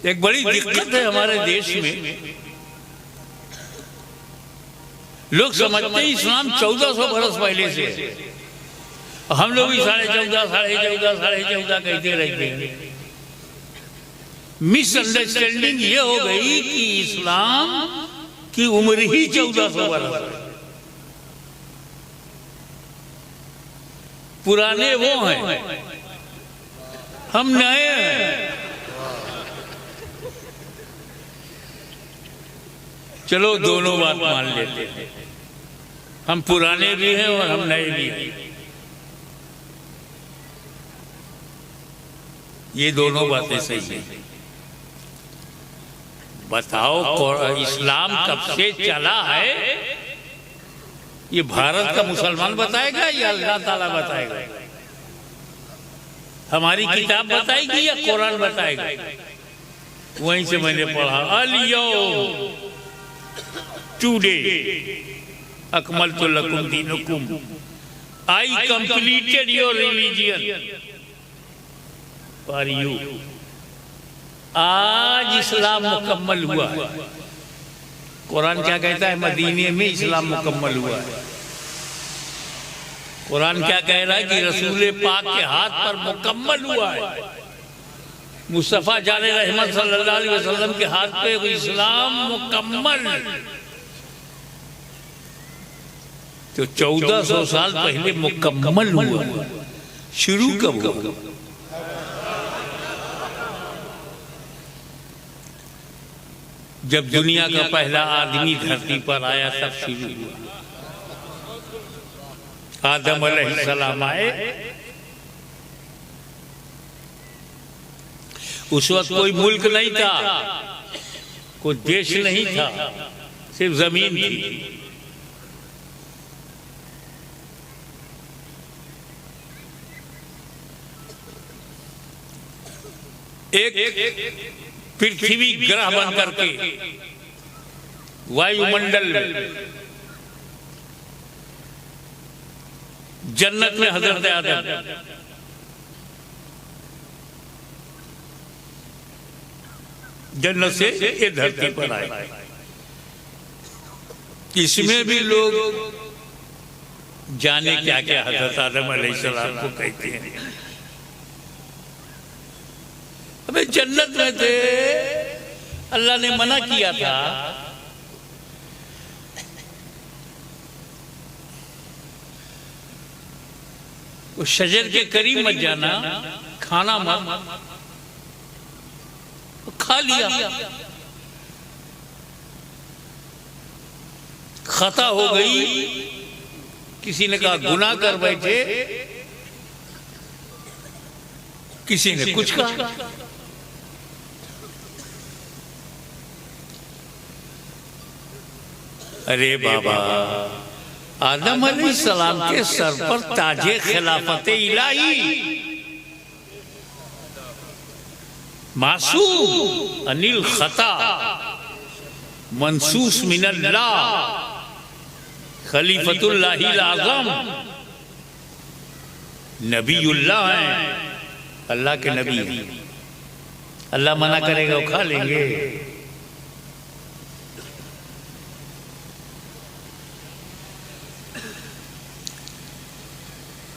एक बड़ी दिक्कत है हमारे देश में, लोग समझते हैं इस्लाम 1400 बरस पहले से है। हम लोग भी 14.5 कहते रहते हैं। मिसअंडरस्टैंडिंग ये हो गई कि इस्लाम की उम्र ही 1400 बरस है। पुराने वो हैं, हम नए हैं। चलो दोनों बात मान लेते हैं, हम पुराने भी हैं और हम नए भी हैं। ये दोनों बातें सही हैं। बताओ इस्लाम कब से चला है? ये भारत का मुसलमान बताएगा या अल्लाह ताला बताएगा? हमारी किताब बताएगी या कुरान बताएगा? वहीं से मैंने पढ़ा, अल-यौम टुडे अकमलतु लकुम दीनुकुम, I completed your religion for you. आज इस्लाम मुकम्मल हुआ है। कुरान क्या कहता है? मदीने में इस्लाम मुकम्मल हुआ है। कुरान क्या कह रहा है कि रसूल पाक के हाथ पर मुकम्मल हुआ है। मुस्तफा जाने रहमत सल्लल्लाहु अलैहि वसल्लम के हाथ पे इस्लाम मुकम्मल। तो 1400 साल पहले मुकम्मल हुआ, शुरू कब हुआ? जब दुनिया का पहला आदमी धरती पर आया तब शुरू हुआ। आदम अलैहिस्सलाम आए, उस वक्त कोई मुल्क नहीं था, कोई देश नहीं था, सिर्फ जमीन थी। एक पृथ्वी ग्रह बन करके वायुमंडल में जन्नत में हजरत आदम, जन्नत से ये धरती पर आए। इसमें भी लोग जाने क्या क्या हजरत आदम अलैहिस्सलाम को कहते हैं। अबे जन्नत में थे, अल्लाह ने मना किया था उस शजर के करीब मत जाना, खाना मत। खा लिया, खता हो गई। किसी ने कहा गुनाह कर बैठे, किसी ने कुछ कहा। अरे बाबा, आदम अलैहिस्सलाम के सर पर ताजे खिलाफत इलाही, मासूम अनिल खता, मंसूस मिनल्लाह, खलीफतुल्लाहिल आज़म, नबीउल्लाह हैं, अल्लाह के नबी। अल्लाह मना करेगा वो खा लेंगे?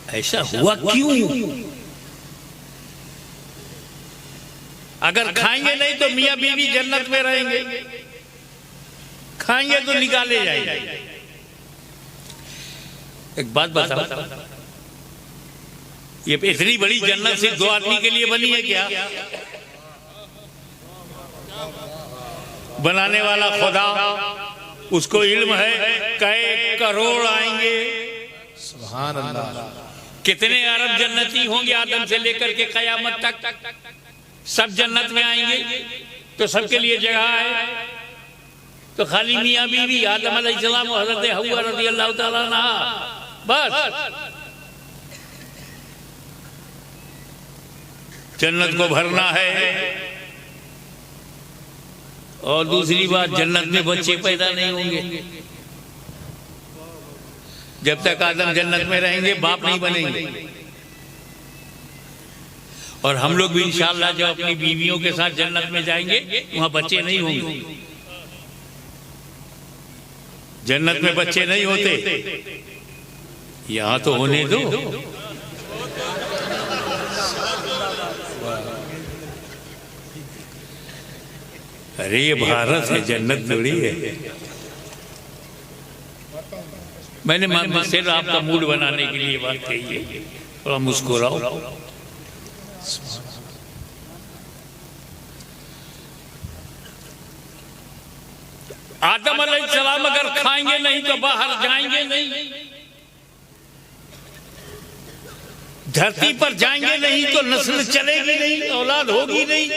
ऐसा हुआ क्यों? अगर खाएंगे नहीं तो मियां बीवी जन्नत में रहेंगे, खाएंगे तो निकाले जाएंगे। एक बात बताओ, ये इतनी बड़ी जन्नत सिर्फ 2 आदमी के लिए बनी है क्या? बनाने वाला खुदा, उसको इल्म है कई करोड़ आएंगे। सुभान अल्लाह। कितने अरब जन्नती होंगे आदम से लेकर के कयामत तक, सब जन्नत में आएंगे। तो सबके लिए जगह है। तो खाली मियां बीवी आदम अलैहिस्सलाम और हज़रत हव्वा रज़ियल्लाहु ताला अन्हा, बस जन्नत को भरना है। और दूसरी बात, जन्नत में बच्चे पैदा नहीं होंगे। जब तक आदम जन्नत में रहेंगे बाप नहीं बनेंगे। और हम लोग भी इंशाअल्लाह जब अपनी बीवियों के साथ जन्नत में जाएंगे वहां बच्चे नहीं होंगे। जन्नत में बच्चे नहीं होते, यहां तो होने दो। अरे ये भारत है, जन्नत थोड़ी है। मैंने सिर्फ आपका मूड बनाने के लिए बात कही है, थोड़ा मुस्कुराओ। आदम अलैहिस्सलाम अगर खाएंगे नहीं तो बाहर जाएंगे नहीं, धरती पर जाएंगे नहीं तो नस्ल चलेगी नहीं, औलाद होगी नहीं,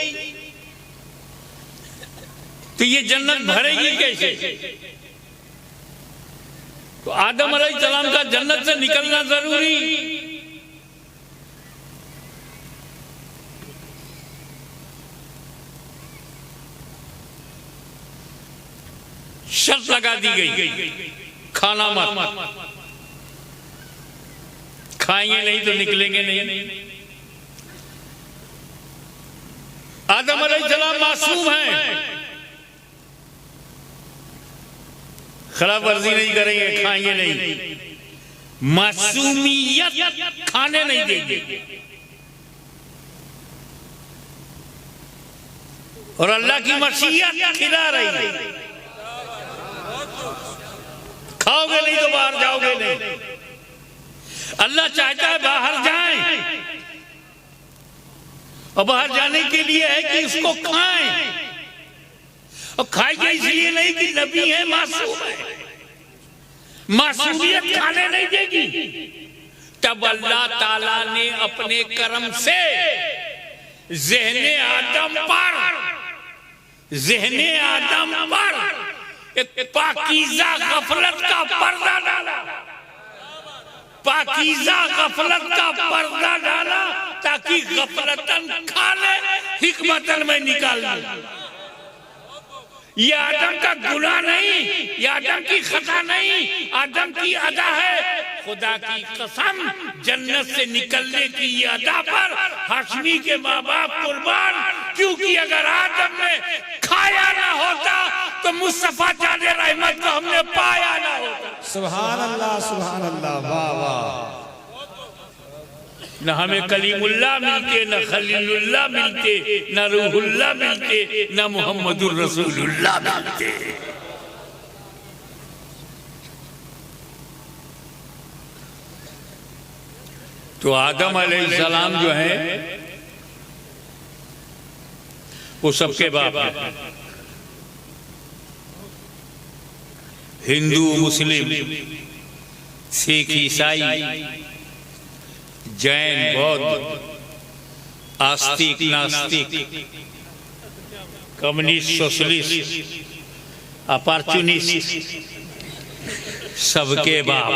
तो ये जन्नत भरेगी कैसे? तो आदम अलैहिस्सलाम का जन्नत से निकलना जरूरी। शर्त लगा दी गई, खाना मत, खाएंगे नहीं तो निकलेंगे नहीं। आदम अलैहिस्सलाम मासूम हैं, खिलाफ वर्जी नहीं करेंगे, खाएंगे नहीं, मासूमियत खाने नहीं देंगे। और अल्लाह की मशीयत खिला रही है, खाओगे नहीं तो बाहर जाओगे नहीं। अल्लाह चाहता है बाहर जाएं, और बाहर जाने के लिए है कि उसको खाएं, और खाएंगे इसलिए नहीं कि नबी है, मासूम है, मासूमियत खाने नहीं देगी। तब अल्लाह ताला ने अपने करम से ज़हने आदम पर एक पाकीज़ा गफलत का पर्दा डाला, पाकीज़ा गफलत का पर्दा डाला, ताकि गफलतन खा ले, हिकमतन में निकाल ले। ये आदम का गुनाह नहीं, ये आदम की खता नहीं, आदम की अदा है। खुदा की कसम, जन्नत से निकलने की ये अदा पर हाशमी के माँ बाप कुर्बान, क्योंकि अगर आदम ने खाया ना होता तो मुस्तफा जाने रहमत को हमने पाया ना होता। सुभान अल्लाह, सुभान अल्लाह, वाह वाह। न हमें कलीमुल्लाह मिलते, न खलीलुल्लाह मिलते, न रूहुल्लाह मिलते, न मुहम्मदुर रसूलुल्लाह मिलते। तो आदम अलैहिस्सलाम जो है वो सबके बाप है। हिंदू, मुस्लिम, सिख, ईसाई, जैन, बौद्ध, आस्तिक, नास्तिक, कम्युनिस्ट, सोशलिस्ट, अपॉर्चुनिस्ट, सबके बाप।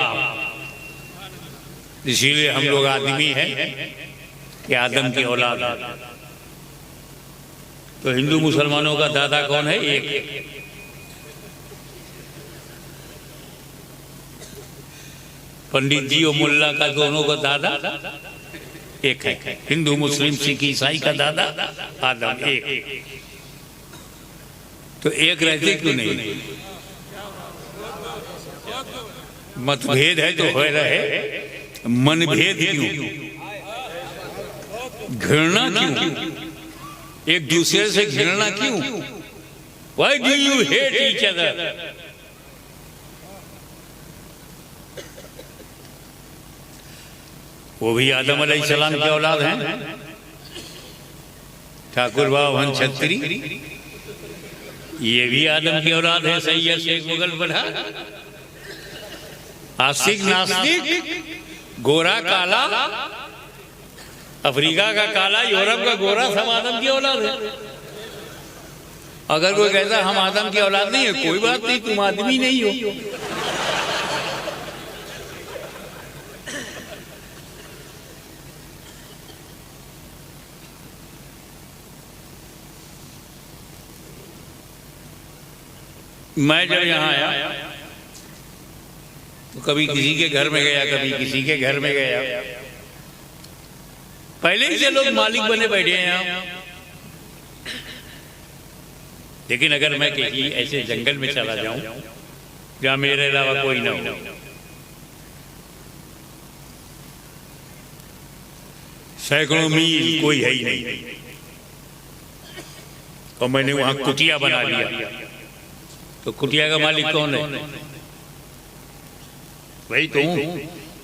इसीलिए हम लोग आदमी हैं कि आदम की औलाद है। तो हिंदू मुसलमानों का दादा कौन है? एक। पंडित जी और मुल्ला का दोनों का दादा एक है। हिंदू, मुस्लिम, सिख, ईसाई का दादा आदम एक। तो एक रहते क्यों नहीं? मतभेद है तो हो रहे, मनभेद क्यों? घृणा क्यों? एक दूसरे से घृणा क्यों? Why do you hate each other? वो भी आदम अलैहिस्सलाम की औलाद हैं। ठाकुर बाबा वन छत्री, ये भी आदम की औलाद है। सैयद शेख मुगल बढ़ा, आस्तिक, नास्तिक, गोरा काला, अफ्रीका का काला, यूरोप का गोरा, सब आदम की औलाद है। अगर कोई कहता हम आदम की औलाद नहीं है, कोई बात नहीं, तुम आदमी नहीं हो। मैं जब यहाँ आया तो कभी किसी के घर में गया, कभी किसी के घर में गया, पहले ही से लोग मालिक बने बैठे हैं यहाँ। लेकिन अगर मैं कहीं ऐसे जंगल में चला जाऊं जहां मेरे अलावा कोई ना हो, सैकड़ों मील कोई है ही नहीं, और मैंने वहां कुटिया बना लिया, तो कुटिया का मालिक कौन है? वही तो हूं,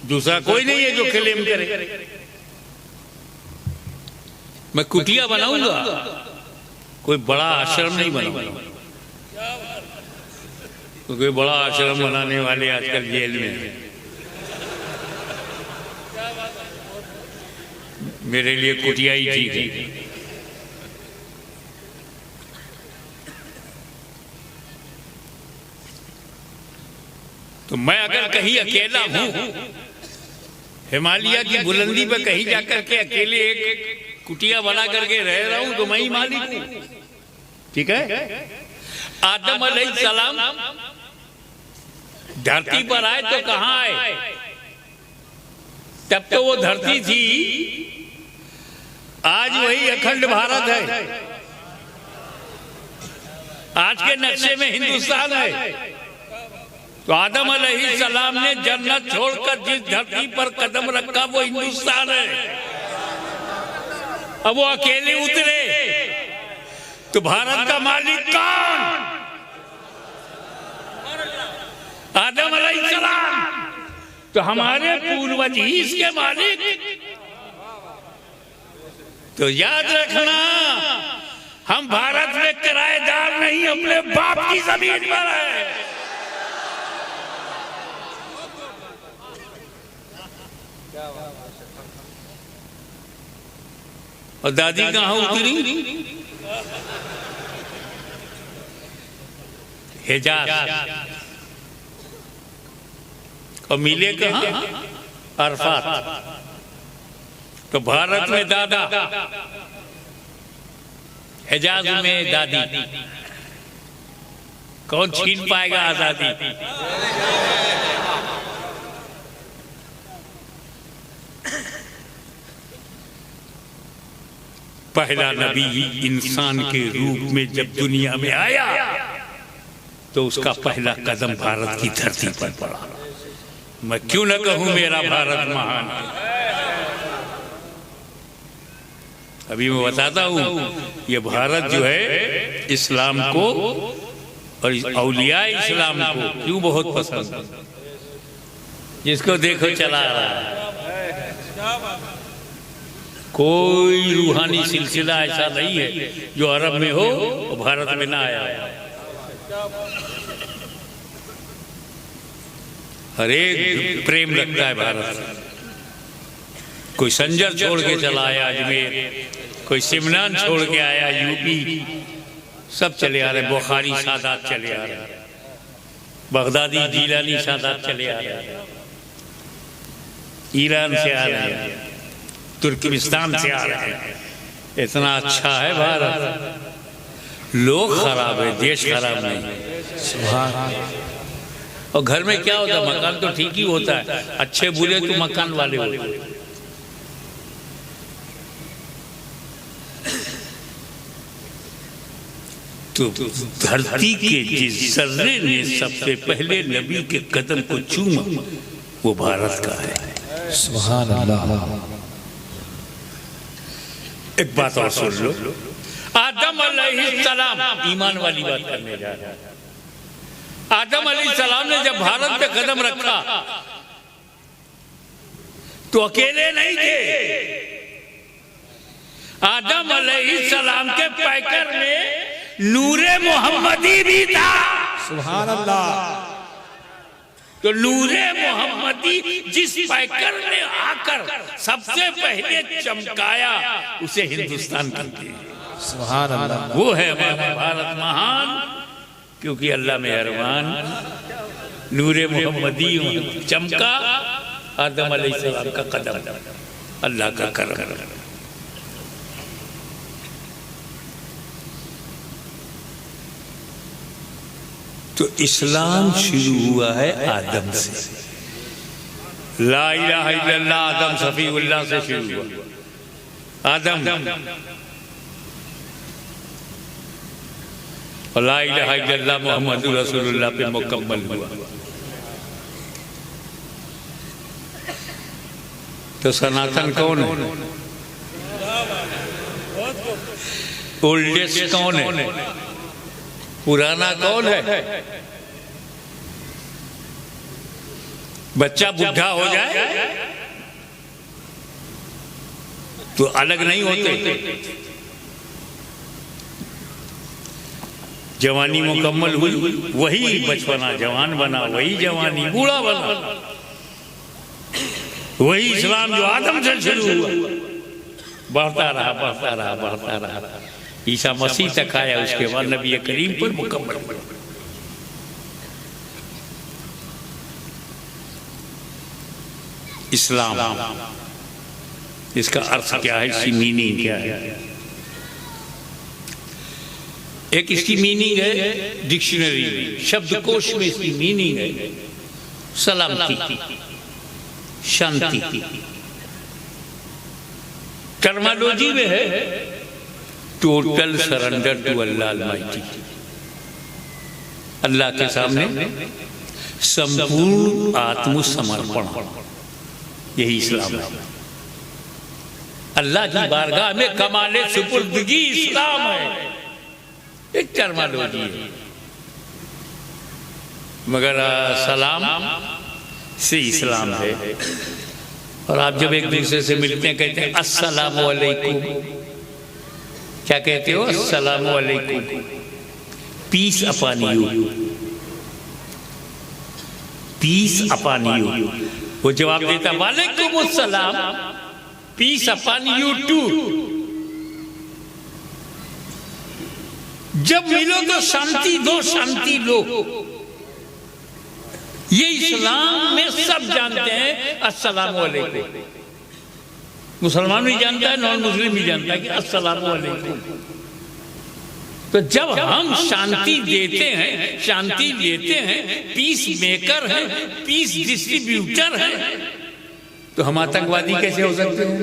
दूसरा कोई नहीं है जो क्लेम करे। मैं कुटिया बनाऊंगा, कोई बड़ा आश्रम नहीं बनाऊंगा, क्योंकि बड़ा आश्रम बनाने वाले आजकल जेल में हैं। मेरे लिए कुटिया ही ठीक है। तो मैं अगर कहीं अकेला हूं, हिमालय की बुलंदी पर कहीं जाकर के अकेले एक कुटिया बना करके रह रहा हूं, तो मैं ही मालिक हूं। ठीक है। आदम अलैहिस्सलाम धरती पर आए तो कहां आए? तब तो वो धरती थी, आज वही अखंड भारत है। आज के नक्शे में हिंदुस्तान है। तो आदम अलैहिस्सलाम ने जन्नत छोड़कर जिस धरती पर कदम रखा वो हिंदुस्तान है। अब वो अकेले उतरे तो भारत का मालिक कौन? आदम अलैहिस्सलाम। तो हमारे पूर्वज ही इसके मालिक। तो याद रखना, हम भारत में किराएदार नहीं, अपने बाप की जमीन पर है। और दादी कहाँ उतरी? हिजाज। और मिले कहाँ? अरफात। तो भारत में दादा, हिजाज में दादी। कौन छीन पाएगा आजादी? पहला नबी इंसान के रूप में जब दुनिया में आया तो उसका पहला कदम भारत की धरती पर पड़ा। मैं क्यों न कहूं मेरा भारत महान है। अभी मैं बताता हूं, ये भारत जो है इस्लाम को और औलिया इस्लाम को क्यों बहुत पसंद है। जिसको देखो चला रहा है। कोई रूहानी सिलसिला ऐसा नहीं है जो अरब में हो और भारत में ना आया। हर एक प्रेम रखता है भारत से। कोई संजर छोड़ के चला आया अजमेर, कोई सिमनान छोड़ के आया यूपी, सब चले आ रहे। बुखारी सादात चले आ रहे, बगदादी जीलानी सादात चले आ रहे, ईरान से आ रहे हैं, तुर्कमेनिस्तान से आ रहे हैं। इतना अच्छा है भारत। लोग खराब है, देश खराब नहीं। सुभान। और घर में क्या होता है? मकान तो ठीक ही होता है, अच्छे बुरे तो मकान वाले होते हैं। तो धरती के जिस सर्रे ने सबसे पहले नबी के कदम को चूमा वो भारत का है। सुभान अल्लाह। एक बात और सुन लो, आदम अलैहिस्सलाम, ईमान वाली बात करने जा रहा है। आदम अलैहिस्सलाम ने जब भारत पे कदम रखा तो अकेले नहीं थे। आदम अलैहिस्सलाम के पैकर में नूरे मोहम्मदी भी था। सुभान अल्लाह। तो नूरे मोहम्मदी जिस पैकर ने आकर सबसे पहले चमकाया उसे हिंदुस्तान कहते हैं। सुभान अल्लाह। वो है हमारा भारत महान, क्योंकि अल्लाह मेहरबान। नूरे मोहम्मदी चमका, आदम अलैहिस्सलाम का कदम, अल्लाह का करम। तो इस्लाम शुरू हुआ है आदम से। ला इलाहा इल्लल्लाह आदम सफीउल्लाह से शुरू हुआ। आदम और ला इलाहा इल्लल्लाह मुहम्मदुर रसूलुल्लाह पे मुकम्मल हुआ। तो सनातन कौन है? ओल्डेस्ट कौन है? पुराना कौन है? बच्चा बुढ़ा हो जाए तो अलग नहीं होते। जवानी मुकम्मल हुई, वही बचपना जवान बना, वही जवानी बूढ़ा बना। वही इस्लाम जो आदम से शुरू हुआ, बढ़ता रहा बढ़ता रहा बढ़ता रहा, ईसा मसीह तक आया। उसके बाद नबी करीम पर मुकम्मल हुआ। इस्लाम, इसका अर्थ क्या है? इसकी मीनिंग क्या है? एक इसकी मीनिंग है डिक्शनरी में, शब्दकोश में इसकी मीनिंग है सलामती, शांति। टर्मिनोलॉजी में है total surrender to Allah almighty, Allah के सामने संपूर्ण आत्मसमर्पण। यही इस्लाम है। अल्लाह की बारगाह में कमाले सुपुर्दगी इस्लाम है। एक टर्मिनोलॉजी है, मगर सलाम से इस्लाम है। और आप जब एक दूसरे से मिलते हैं कहते हैं अस्सलामु अलैकुम। क्या कहते हो? अस्सलामु अलैकुम, peace upon you, peace upon you. वो जवाब देता वालेकुम अस्सलाम, पीस अपॉन यू टू। जब मिलो तो शांति दो, शांति लो। ये इस्लाम में सब जानते हैं अस्सलामु अलैकुम। मुसलमान भी जानता है, नॉन मुस्लिम भी जानता है कि अस्सलामु अलैकुम। तो जब हम शांति देते हैं, शांति लेते हैं, पीस मेकर हैं, पीस डिस्ट्रीब्यूटर हैं, तो हम आतंकवादी कैसे हो सकते हैं?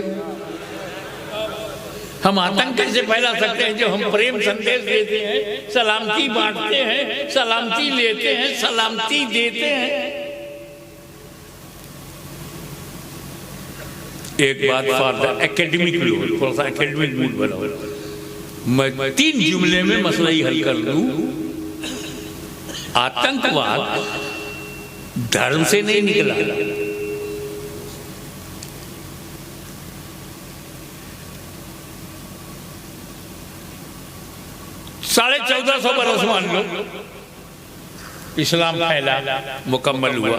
हम आतंक कैसे फैला सकते हैं? जो हम प्रेम संदेश देते हैं, सलामती बांटते हैं, सलामती लेते हैं, सलामती देते हैं। एक बात फॉर द एकेडमिक लोग, थोड़ा सा एकेडमिक मूड बनाओ। मैं 3 जुमले में मसला ही हल कर लूं। आतंकवाद धर्म से नहीं निकला, 1450 बरस मान लो इस्लाम फैला, मुकम्मल हुआ।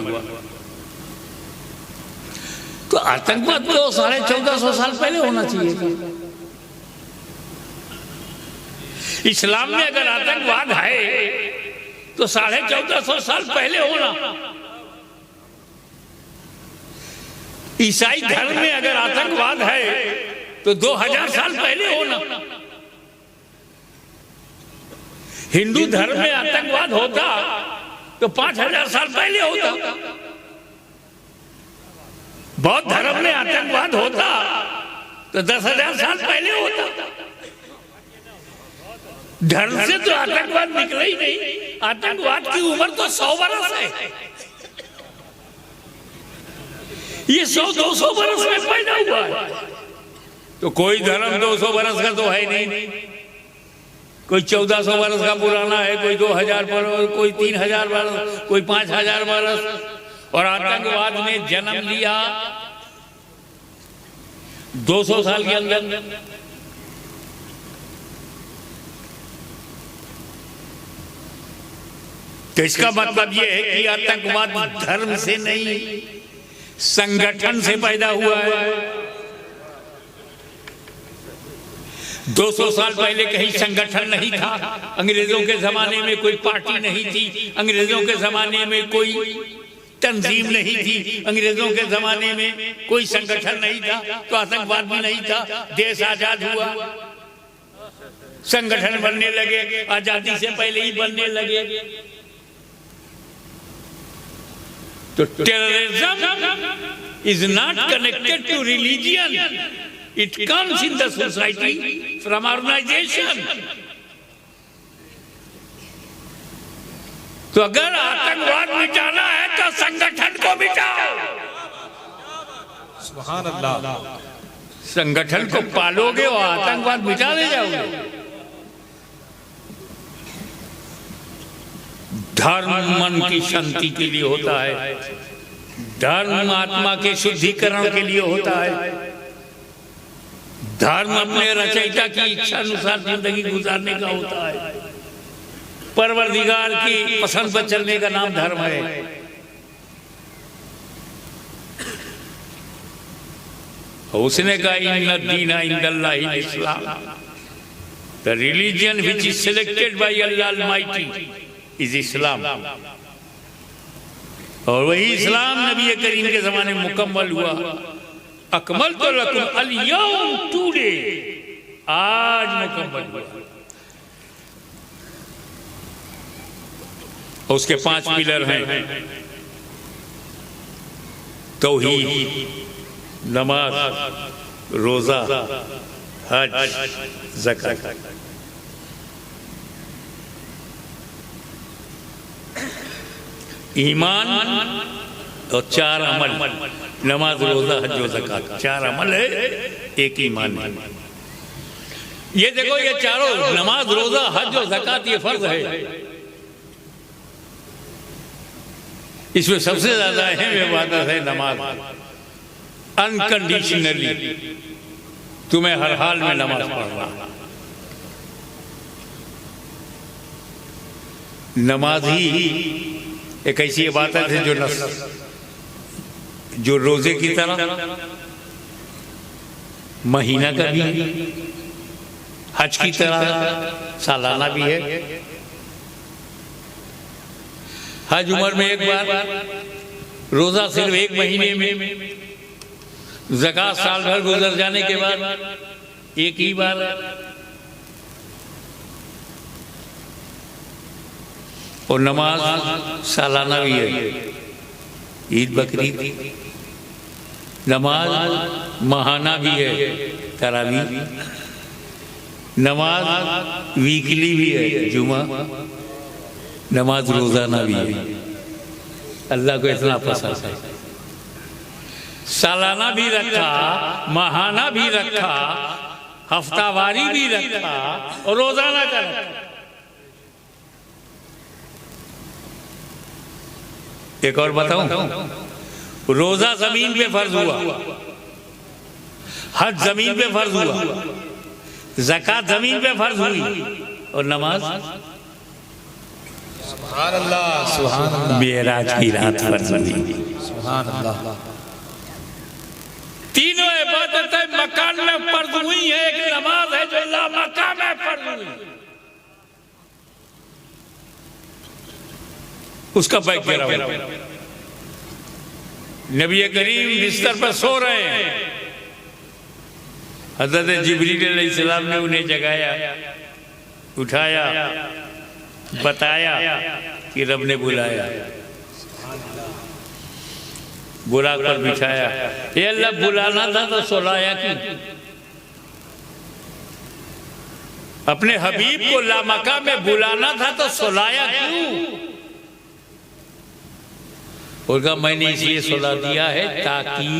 तो आतंकवाद तो 1450 साल पहले होना चाहिए था। इस्लाम में अगर आतंकवाद है तो 1450 साल पहले होना। ईसाई धर्म में अगर आतंकवाद है तो 2000 साल पहले होना। हिंदू धर्म में आतंकवाद होता तो 5000 साल पहले होता। बौद्ध धर्म में आतंकवाद होता तो 10,000 साल पहले होता। धर्म से तो आतंकवाद निकला ही नहीं। आतंकवाद की उम्र तो 100 बरस है। ये 100-200 बरस में पैदा हुआ है। तो कोई धर्म 200 बरस का तो है नहीं। कोई 1400 बरस का पुराना है, कोई 2000 बरस, कोई 3000 बरस, कोई 5000 बरस। और आतंकवाद ने जन्म लिया 200 साल के अंदर। तो इसका मतलब यह है कि आतंकवाद धर्म से नहीं, संगठन से पैदा हुआ है। 200 साल पहले कहीं संगठन नहीं था। अंग्रेजों के जमाने में कोई पार्टी नहीं थी। अंग्रेजों के जमाने में कोई तंजीम नहीं थी। अंग्रेजों के जमाने में कोई संगठन नहीं था, तो आतंकवाद भी नहीं था। देश आजाद हुआ, संगठन बनने लगे, आजादी से पहले ही बनने लगे। तो terrorism is not connected to religion, It comes in the society from organization. तो अगर आतंकवाद मिटाना है तो संगठन को मिटाओ। सुभान अल्लाह। संगठन को पालोगे और आतंकवाद मिटा ले जाओगे। धर्म मन की शांति के लिए होता है, धर्म आत्मा के शुद्धिकरण के लिए होता है, धर्म अपने रचयिता की इच्छा अनुसार जिंदगी गुजारने का होता है, परवरदिगार की पसंद पर चलने का नाम धर्म है। उसने कहा इन्ना दीना इंदल्लाहि इस्लाम, the religion which is selected by Allah almighty is Islam. और वही इस्लाम नबी करीम के जमाने में मुकम्मल हुआ। अकमल तो लकुम अल यौम, टुडे, आज मुकम्मल हुआ। उसके 5 पिलर हैं, तौहीद, नमाज, रोजा, हज, ज़कात। ईमान और 4 अमल, नमाज, रोजा, हज और ज़कात। 4 अमल है, एक ईमान है। ये देखो, ये चारों, नमाज, रोजा, हज और ज़कात, ये फर्ज है। इसमें सबसे ज्यादा अहम इबादत है नमाज। अनकंडीशनली तुम्हें हर हाल में नमाज पढ़ना। नमाज ही एक ऐसी इबादत है जो रोजे की तरह, महीना का भी है, हज की तरह सालाना भी है। हज उम्र में एक बार, रोजा सिर्फ 1 महीने में, ज़कात साल भर गुजर जाने के बाद एक ही बार। और नमाज सालाना भी है, ईद बकरीद। नमाज माहाना भी है, तरावी। नमाज वीकली भी है, जुमा। नमाज रोजाना भी है। अल्लाह को इतना पसंद है। सालाना भी रखा, माहाना भी रखा, हफ्तावारी भी रखा और रोजाना का रखा। एक और बताऊं, रोजा जमीन पे फर्ज हुआ, हज जमीन पे फर्ज हुआ, ज़कात जमीन पे फर्ज हुई, और नमाज सुभान अल्लाह, सुभान अल्लाह, मेराज की रात फर्ज हुई। सुभान अल्लाह। तीनों इबादतें मकान में फर्ज हुई है। एक नमाज है जो ला मकाम में फर्ज हुई, उसका बैठ गिरा हुआ। नबी करीम बिस्तर पर सो रहे हैं, हज़रत जिब्रील अलैहिस्सलाम ने उन्हें जगाया, उठाया, बताया कि रब ने बुलाया, बुरा कर बिछाया। ये अल्लाह बुलाना था तो सुलाया क्यों? अपने हबीब को लामका में बुलाना था तो सुलाया क्यों? उनका मैंने इसलिए सुला दिया है ताकि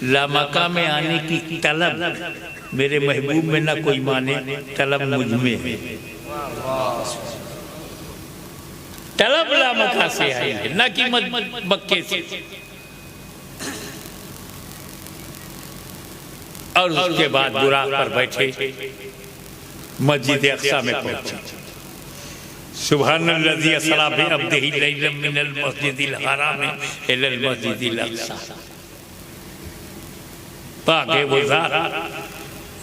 लामका में आने की तलब मेरे महबूब में ना कोई माने, तलब मुझ में है। तलब लामका से आई है, ना कि मक्के से। और उसके बाद बुराक पर बैठे मस्जिद अक्सा में पहुंचे। सुब्हानल्लज़ी असरा बिअब्दिही लैलन मिनल मस्जिदिल हराम इलल मस्जिदिल अक्सा। पाक है वो ज़ात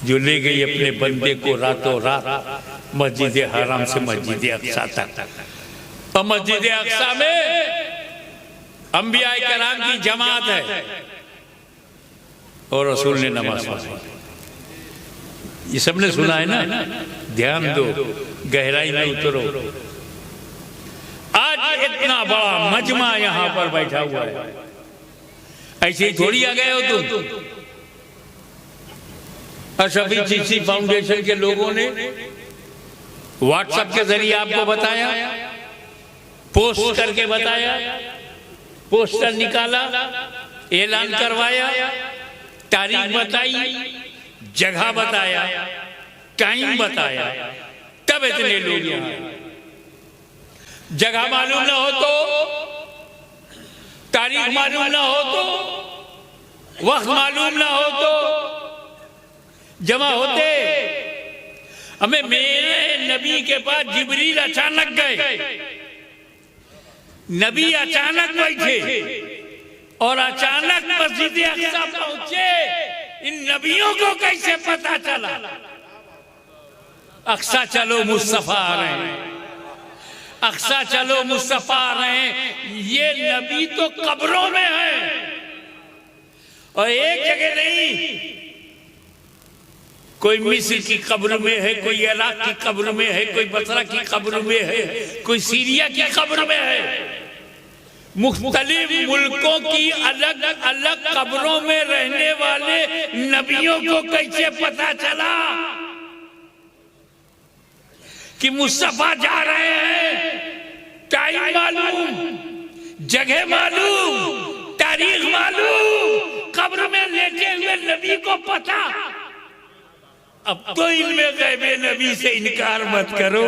जो ले गई अपने बंदे को रातों रात मस्जिद हराम से मस्जिद अक्सा तक। और मस्जिद अक्सा में अंबिया किराम की जमात है और रसूल ने नमाज पढ़ी। ये सबने सुना है ना, ध्यान दो, गहराई में उतरो। आज इतना बड़ा मजमा यहाँ पर बैठा हुआ है, ऐसे ही थोड़ी आ गए हो तुम। अशफी चिश्ती फाउंडेशन के लोगों ने व्हाट्सएप के जरिए आपको बताया, पोस्ट करके बताया, पोस्टर निकाला, ऐलान करवाया, तारीख बताई, जगह बताया, टाइम बताया, तब इतने लोग यहाँ। जगह मालूम ना हो तो, तारीख मालूम ना हो तो, वक्त मालूम ना हो तो जमा होते। हमें मेरे नबी के पास जिब्रील अचानक गए, नबी अचानक बैठे और अचानक मस्जिद अक्सा पहुंचे। इन नबियों को कैसे पता चला? अक्सा चलो मुस्तफा आ रहे हैं, अक्सा चलो मुस्तफा आ रहे हैं। ये नबी तो कब्रों में है और एक जगह नहीं, कोई मिस्र की कब्र में है, कोई इराक की कब्र में है, कोई बसरा की कब्र में है, कोई सीरिया की कब्र में है। मुख्तलिफ मुल्कों की अलग अलग कब्रों में रहने वाले नबियों को कैसे पता चला कि मुस्तफा जा रहे हैं? टाइम मालूम, जगह मालूम, तारीख मालूम, कब्र में लेटे हुए नबी को पता। अब तो इल्मे गैबे नबी से इनकार मत करो।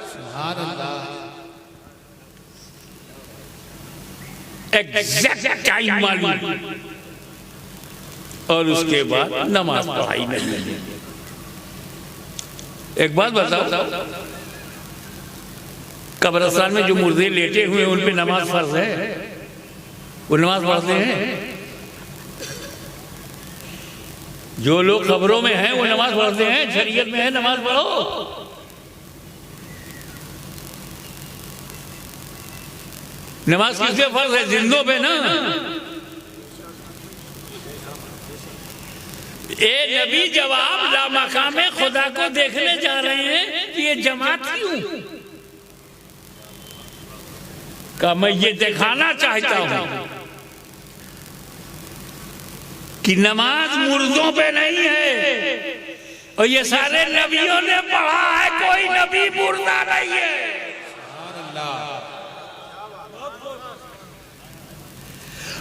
सुभान अल्लाह। एग्जैक्ट टाइम मालूम और उसके बाद नमाज पढ़ाई नहीं। एक बात बताओ, कब्रिस्तान में जो मुर्दे लेटे हुए हैं उन पे नमाज फर्ज है? वो नमाज पढ़ते हैं? जो लोग खबरों में हैं वो नमाज पढ़ते हैं? शरीयत में है नमाज पढ़ो। नमाज किसके फर्ज है? जिंदों पे ना। ए नबी जवाब लामकाम में खुदा को देखने जा रहे हैं कि ये जमात क्यों? का मैं ये दिखाना चाहता हूं कि नमाज मुर्दों पे नहीं है और ये सारे नबियों ने पढ़ा है, कोई नबी मुर्दा नहीं है।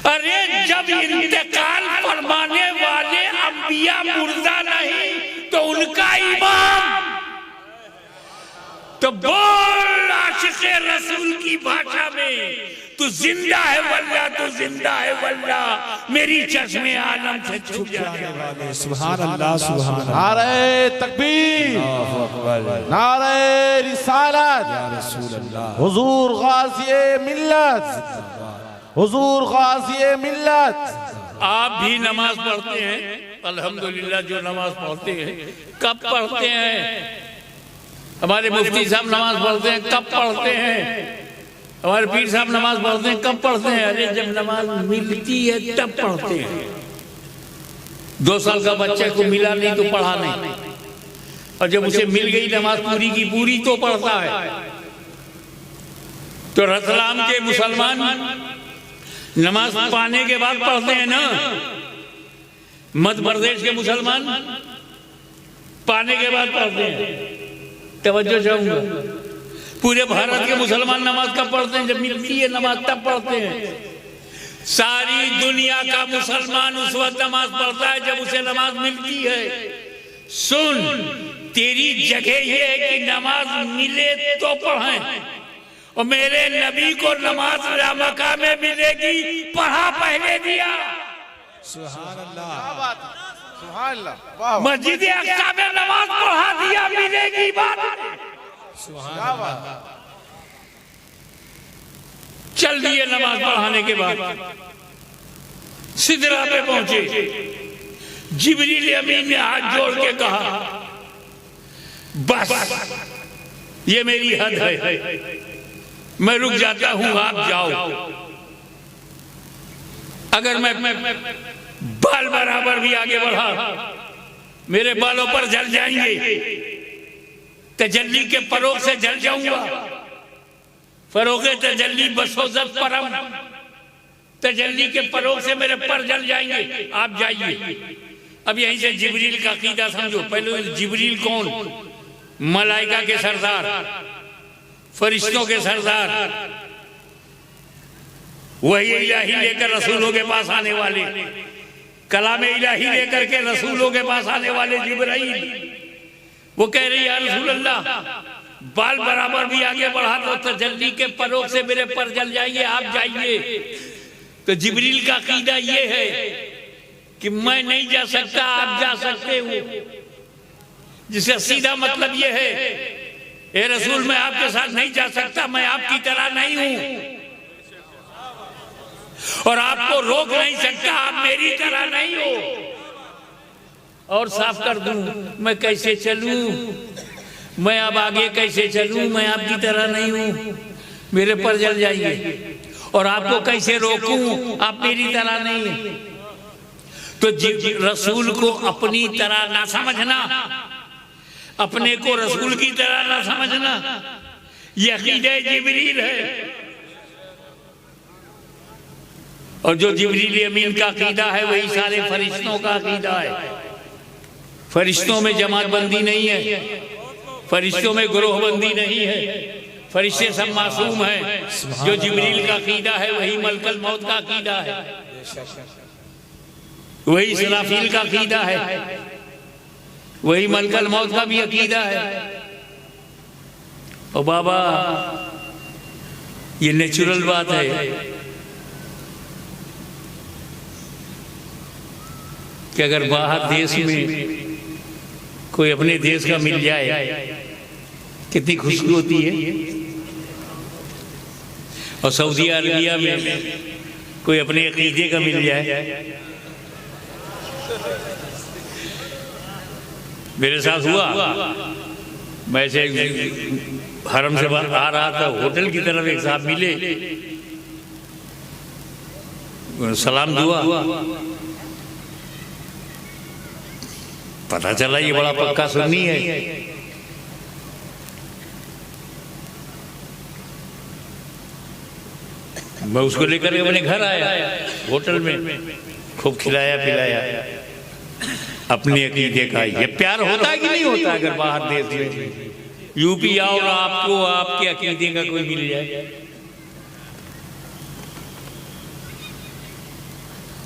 अरे जब इंतकाल फरमाने वाले अंबिया मुर्दा नहीं तो उनका इमाम तो बोल आशिक़े रसूल की भाषा में, तू जिंदा है वल्ला, तू जिंदा है वल्ला, मेरी चश्मे आलम से छुप जाने वाले। सुभान अल्लाह, सुभान अल्लाह। नारे तकबीर, नारे रिसालत, या रसूल अल्लाह। हुजूर गाज़िए मिल्लत, हुजूर गाज़िए मिल्लत। आप भी नमाज पढ़ते हैं अल्हम्दुलिल्लाह। जो नमाज पढ़ते हैं कब पढ़ते हैं? हमारे मुफ्ती साहब नमाज पढ़ते हैं कब पढ़ते हैं? हमारे पीर साहब नमाज पढ़ते हैं कब पढ़ते हैं? अरे जब नमाज मिलती है तब पढ़ते हैं। 2 साल का बच्चे को मिला नहीं तो पढ़ा नहीं, और जब उसे मिल गई नमाज पूरी की पूरी तो पढ़ता है। तो रतलाम के मुसलमान नमाज पाने के बाद पढ़ते हैं ना, मध्य प्रदेश के मुसलमान पाने के बाद पढ़ते हैं। तवज्जो चाहूंगा, पूरे भारत के मुसलमान नमाज कब पढ़ते हैं? जब मिलती है नमाज तब पढ़ते हैं। सारी दुनिया का मुसलमान उस वक्त नमाज पढ़ता है जब उसे नमाज मिलती है। सुन, तेरी जगह ये है कि नमाज मिले तो पढ़ें, और मेरे नबी को नमाज मका में मिलेगी, पढ़ा पहले दिया। सुभान अल्लाह, सुभान अल्लाह। मस्जिद अक्सा में नमाज पढ़ा दिया, मिलेगी बात। सुभान अल्लाह। चल दिए नमाज पढ़ाने के बाद सिदरा पे पहुंचे। जिब्रील अमीन ने हाथ जोड़ के कहा, बस ये मेरी हद है, मैं रुक जाता हूं, आप जाओ। अगर मैं बाल बराबर भी आगे बढ़ा मेरे बालों पर जल जाएंगे, तजल्ली के फरोग से जल जाऊंगा। फरोगे तजल्ली बसोजत परम, तजल्ली के फरोग से मेरे पर जल जाएंगे। आप जाइए, अब यहीं से जिब्रील का अकीदा समझो। पहले जिब्रील कौन? मलाइका के सरदार, फरिश्तों के सरदार, वही इलाही लेकर रसूलों के पास आने वाले, कलाम इलाही लेकर के रसूलों के पास आने वाले जिब्राइल। वो कह रही या रसूल अल्लाह, बाल बराबर भी आगे बढ़ा दो तो जल्दी के परों से मेरे पर जल जाइए, आप जाइए। तो जिब्रील का अकीदा ये है कि मैं नहीं जा सकता, आप जा सकते हो। जिसका सीधा मतलब ये है, ए रसूल मैं आपके साथ नहीं जा सकता, मैं आपकी तरह नहीं हूं और आपको रोक नहीं सकता, आप मेरी तरह नहीं हो। और साफ कर दूं, मैं कैसे चलूं, मैं अब आगे कैसे चलूं, मैं आपकी तरह नहीं हूं, मेरे पर जल जाइए। और आपको कैसे रोकूं, आप मेरी तरह नहीं है। तो रसूल को अपनी तरह ना समझना, अपने को रसूल की तरह ना समझना, यह अकीदा जिब्रील है। और जो जिब्रील अमीन का अकीदा है वही सारे फरिश्तों का अकीदा है। फरिश्तों में जमात बंदी नहीं है, फरिश्तों में ग्रोह बंदी नहीं है, फरिश्ते सब मासूम हैं। जो जिब्रील का अकीदा है वही मलकल मौत का अकीदा है, वही इसराफील का अकीदा है, वही मलकल मौत का भी अकीदा है। और बाबा ये नेचुरल बात है कि अगर बाहर देश में कोई अपने देश का मिल जाए कितनी खुशी होती है, और सऊदी अरबिया में कोई अपने अकीदे का मिल जाए। मेरे साथ हुआ, मैं ऐसे हरम से आ रहा था, होटल की तरफ एक साहब मिले, सलाम दुआ, पता चला ये बड़ा पक्का सुन्नी है। मैं उसको लेकर अपने घर आया, होटल में खूब खिलाया पिलाया, अपने अकीदे का। ये प्यार होता है कि नहीं होता? अगर बाहर देश में यूपी आओ और आपको आपके अकीदे का कोई मिल जाए।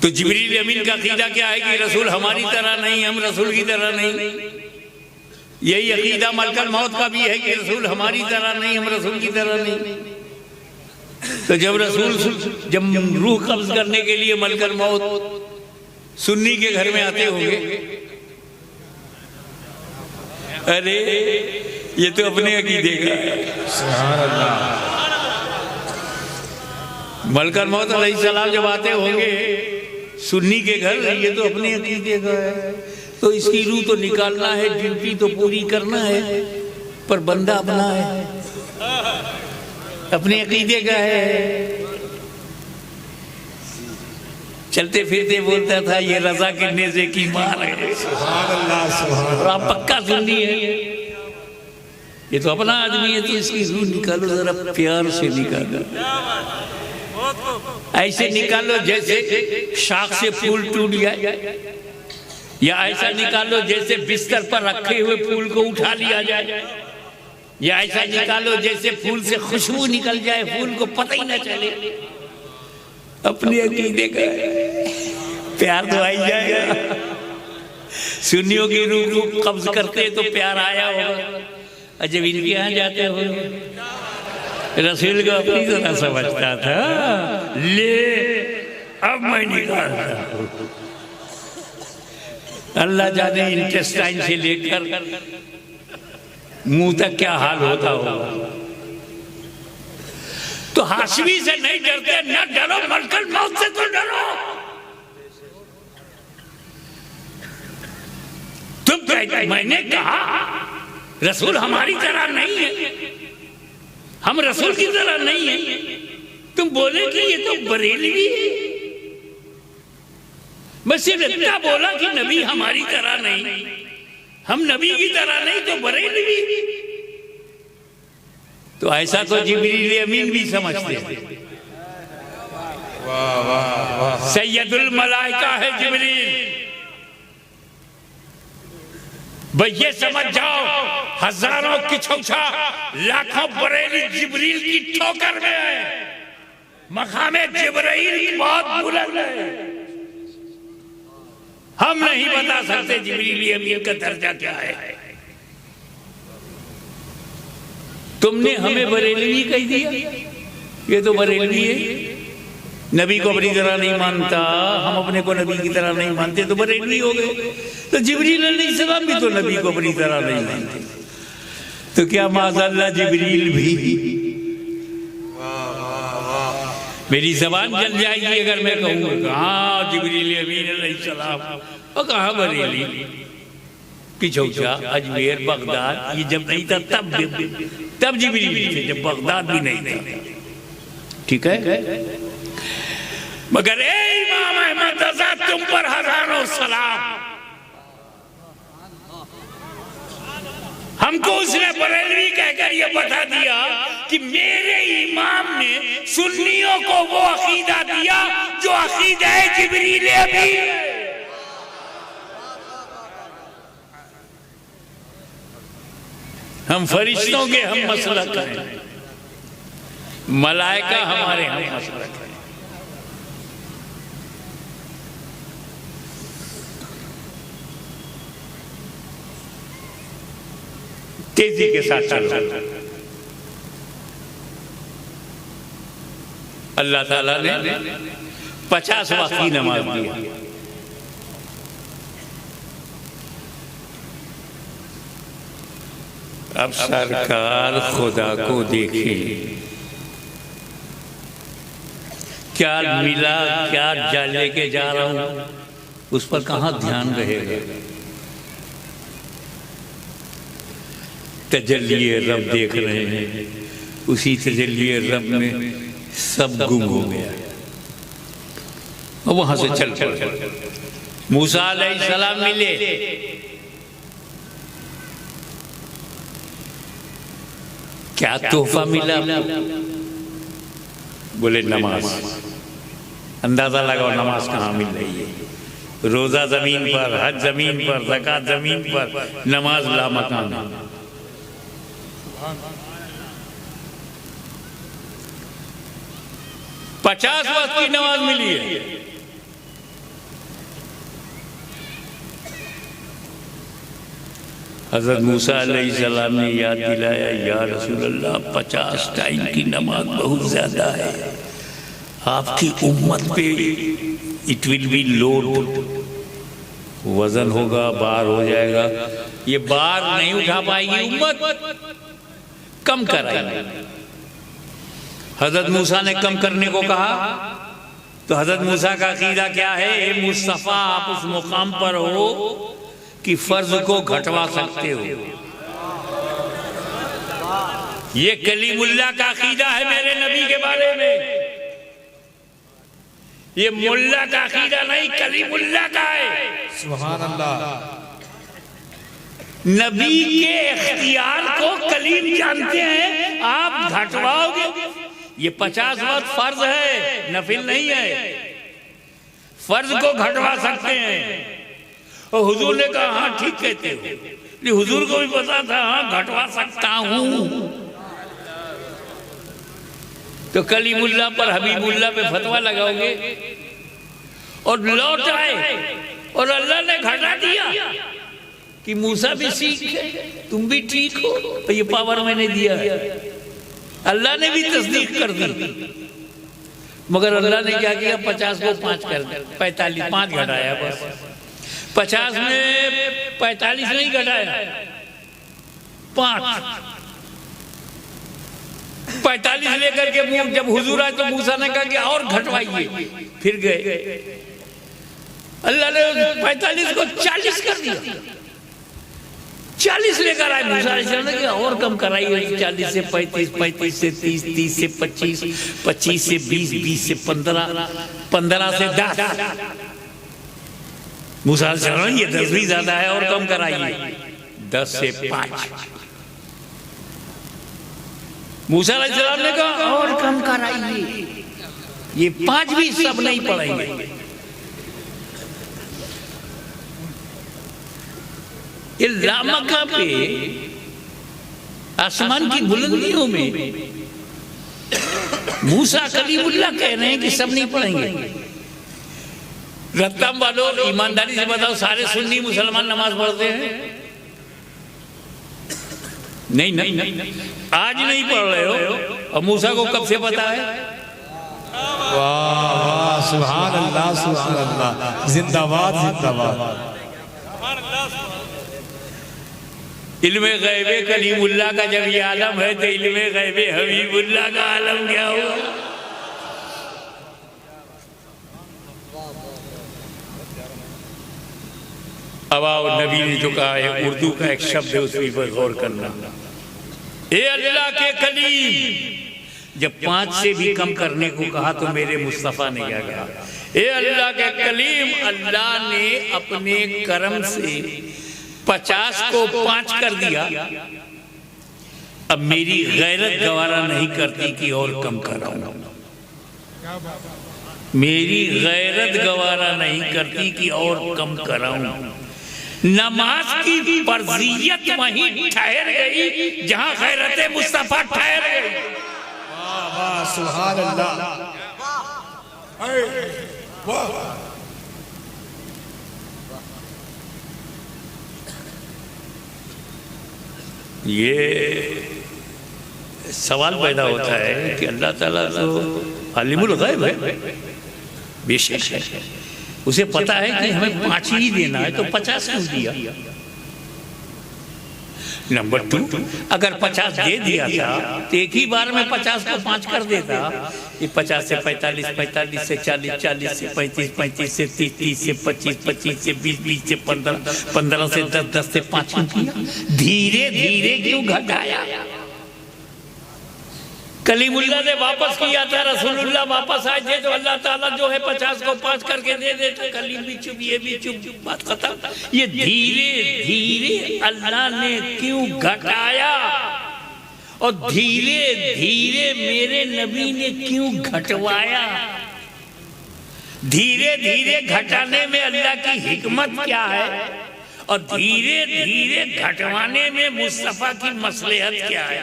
तो जिब्रील अमीन का अकीदा क्या है कि रसूल हमारी तरह नहीं, हम रसूल की तरह नहीं। यही अकीदा मलकल मौत का भी है कि रसूल हमारी तरह नहीं, हम रसूल की तरह नहीं। तो जब रूह कब्ज करने के लिए मलकल मौत सुन्नी के घर में आते होंगे, अरे ये तो अपने अकीदे का है। सुभान अल्लाह। मलकल मौत अलैहिस्सलाम जब आते होंगे सुन्नी के घर, ये तो अपने अकीदे का है, तो इसकी रूह तो निकालना है, ड्यूटी तो पूरी करना है, पर बंदा अपना है, अपने अकीदे का है। चलते फिरते बोलता था ये रजा गिरने से की मार है। सुभान अल्लाह, सुभान और आप पक्का सुन्नी है, ये तो अपना आदमी है, तो इसकी रूह निकालो, जरा प्यार से निकालो, ऐसे निकालो जैसे शाख से फूल टूट जाए, या ऐसा निकालो जैसे बिस्तर पर रखे हुए फूल को उठा लिया जाए, या ऐसा निकालो जैसे फूल से खुशबू निकल जाए, फूल को पता ही ना चले। अपने अकीदे का प्यार तो आ ही जाएगा। सुन्नियों की रूह को कब्ज करते तो प्यार आया होगा, जब इनके यहाँ जाते हो रसूल को अपनी तरह समझता था, ले अब मैं निकालता हूं। अल्लाह जाने इंटेस्टाइन से लेकर मुंह तक क्या हाल होता होगा। तो हाशमी से नहीं डरते, न डरो, मलकल मौत से तो डरो। तुम कहते मैंने कहा रसूल हमारी तरह नहीं है, हम रसूल की तरह नहीं है, तुम बोले कि ये तो बरेलवी है। मैं सिर्फ इतना बोला कि नबी हमारी तरह नहीं, हम नबी की तरह नहीं तो बरेलवी। तो ऐसा तो जिब्रील अमीन भी समझते हैं। सैयदुल मलाइका है जिब्रील, भाई ये समझ जाओ, हजारों की छौछा लाखों बरेली जिब्रील की ठोकर में है। मकामे जिब्रील बहुत बुलंद है, हम नहीं बता सकते जिब्रील अमीन का दर्जा क्या है। तुमने हमें बरेलवी कह दिया, ये तो बरेलवी है, नबी को अपनी तरह नहीं मानता, हम अपने को नबी की तरह नहीं मानते, तो बरेलवी हो गए। तो जिब्रील अलैहिस्सलाम भी तो नबी को अपनी तरह नहीं मानते, तो क्या माज़अल्लाह जिब्रील भी? मेरी जबान जल जाएगी अगर मैं कहूँगा हाँ जिब्रील अमीन अलैहिस्सलाम, और कहाँ बरेली की छौछा अजमेर बगदाद, ये जब नहीं था तब जिब्रील थे, जब बगदाद भी नहीं था। ठीक है, मगर ए इमाम अहमद रज़ा तुम पर हजारों सलाम, हमको उसने बरेलवी कहकर यह बता दिया कि मेरे इमाम ने सुन्नियों को वो अकीदा दिया जो अकीदा है जिब्रील अमीन। हम फरिश्तों के हम मसलक हैं, मलाइका हमारे हम मसलक हैं। तेजी के साथ चलो। अल्लाह ताला ने 50 वक्त की नमाज दी। अब सरकार खुदा को देखें, क्या मिला, क्या जा लेके जा रहा हूं, उस पर कहां ध्यान रहेगा। तजल्लिए रब देख रहे हैं, उसी तजल्लिए रब में सब गुम हो गया। और वहां से चल पड़े। मूसा अलैहिस्सलाम मिले, क्या तोहफा मिला? बोले नमाज। अंदाजा लगाओ नमाज कहाँ मिल रही है। रोजा जमीन पर, हज जमीन पर, ज़कात जमीन पर, नमाज लामकान है। 50 वक्त की नमाज मिली है। हजरत मूसा अलैहिस्सलाम ने याद दिलाया, या रसूल अल्लाह 50 टाइम की नमाज बहुत ज्यादा है, आपकी उम्मत पे इट विल बी लोड, वजन होगा, बार हो जाएगा, ये बार नहीं उठा पाएगी उम्मत, कम कराएगी। हजरत मूसा ने कम करने को कहा, तो हजरत मूसा का अकीदा क्या है? ए मुस्तफा, आप उस मुकाम पर हो कि फर्ज को घटवा सकते हो। ये कलीमुल्लाह का अकीदा है मेरे नबी के बारे में। ये मुल्ला का अकीदा नहीं, कलीमुल्लाह का है। सुभान अल्लाह। नबी के इख्तियार को कलीम जानते हैं, आप घटवाओगे। ये 50 वक्त फर्ज है, नफिल नहीं है। फर्ज को घटवा सकते हैं। और हुजूर ने कहा हाँ ठीक कहते हो। हुजूर को भी पता था हाँ घटवा सकता हूं। तो कलीमुल्लाह पर, हबीबुल्लाह पे फतवा लगाओगे और लौट आए और अल्लाह ने घटा दिया कि मूसा भी सीख है, तुम भी ठीक हो, तो ये पावर मैंने दिया। अल्लाह ने भी तस्दीक कर दी। मगर अल्लाह ने क्या किया? 50 को 5 कर दिया, 45, 5 घटाया बस। 50 में 45 नहीं घटाया, 5। 45 लेकर के जब हुजूर आए तो मूसा ने कहा कि और घटवाइए, फिर गए। अल्लाह ने 45 को 40 कर दिया। 40 लेकर आए मूसा अलैहिस्सलाम ने और कम कराइए, 40 से 35, 35 से 30, 30 से 25, 25 से 20, 20 से 15, 15 से 10। मूसा अलैहिस्सलाम ये 10 भी ज्यादा है, और कम कराइए, 10 से 5। मूसा अलैहिस्सलाम ने कहा और कम कराइए, ये 5 भी सब नहीं पढ़ेंगे। 1 ये लामका पे आसमान की बुलंदियों में मूसा कलीमुल्लाह कह रहे हैं कि सब नहीं पढ़ेंगे। रत्तम वालों, ईमानदारी से बताओ, सारे सुन्नी मुसलमान नमाज पढ़ते हैं? नहीं नहीं नहीं, आज नहीं पढ़ रहे हो और मूसा को कब से पता है? वाह वाह, सुभान अल्लाह सुभान अल्लाह, जिंदाबाद जिंदाबाद। इल्मे गैबे कलीमुल्लाह का जब ये आलम है तो इल्मे गैबे हबीबुल्लाह का आलम क्या हुआ? अब आओ, नबी ने जो कहा है, उर्दू का एक शब्द है, उस पर गौर करना। ए अल्लाह के कलीम, जब 5 से भी कम करने को कहा तो मेरे मुस्तफा ने क्या कहा? ए अल्लाह के कलीम, अल्लाह ने अपने करम से 50 को 5 कर दिया। अब मेरी गैरत गवारा नहीं करती कि और कम कराऊं। मेरी गैरत गवारा नहीं करती कि और कम कराऊं। नमाज की फर्जियत वहीं ठहर गई जहां गैरत मुस्तफा ठहर गई। वाह वाह, सुभान अल्लाह। ये सवाल पैदा होता है कि अल्लाह ताला तो आलिमुल गैब है, बेशक है, उसे पता है कि हमें 5 ही देना है, तो 50 क्यों दिया? नंबर 2, अगर 50 दे दिया था तो एक ही बार में 50 को 5 कर देता। ये 50 से 45, 45 से 40, 40 से 35, 35 से 30, 30 से 25, 25 से 20, 20 से 15, 15 से 10, 10 से 5 क्यों किया? धीरे धीरे क्यों घटाया? कलीमुल्लाह ने वापस किया था, रसूलुल्लाह वापस आए थे तो अल्लाह ताला जो है 50 को 5 करके दे देता। कलीम भी चुप, ये भी चुप, बात खत्म। ये धीरे धीरे अल्लाह ने क्यों घटाया और धीरे धीरे मेरे नबी ने क्यों घटवाया? धीरे धीरे घटाने में अल्लाह की हिकमत क्या है और धीरे धीरे घटवाने में मुस्तफा की मसलहत क्या है?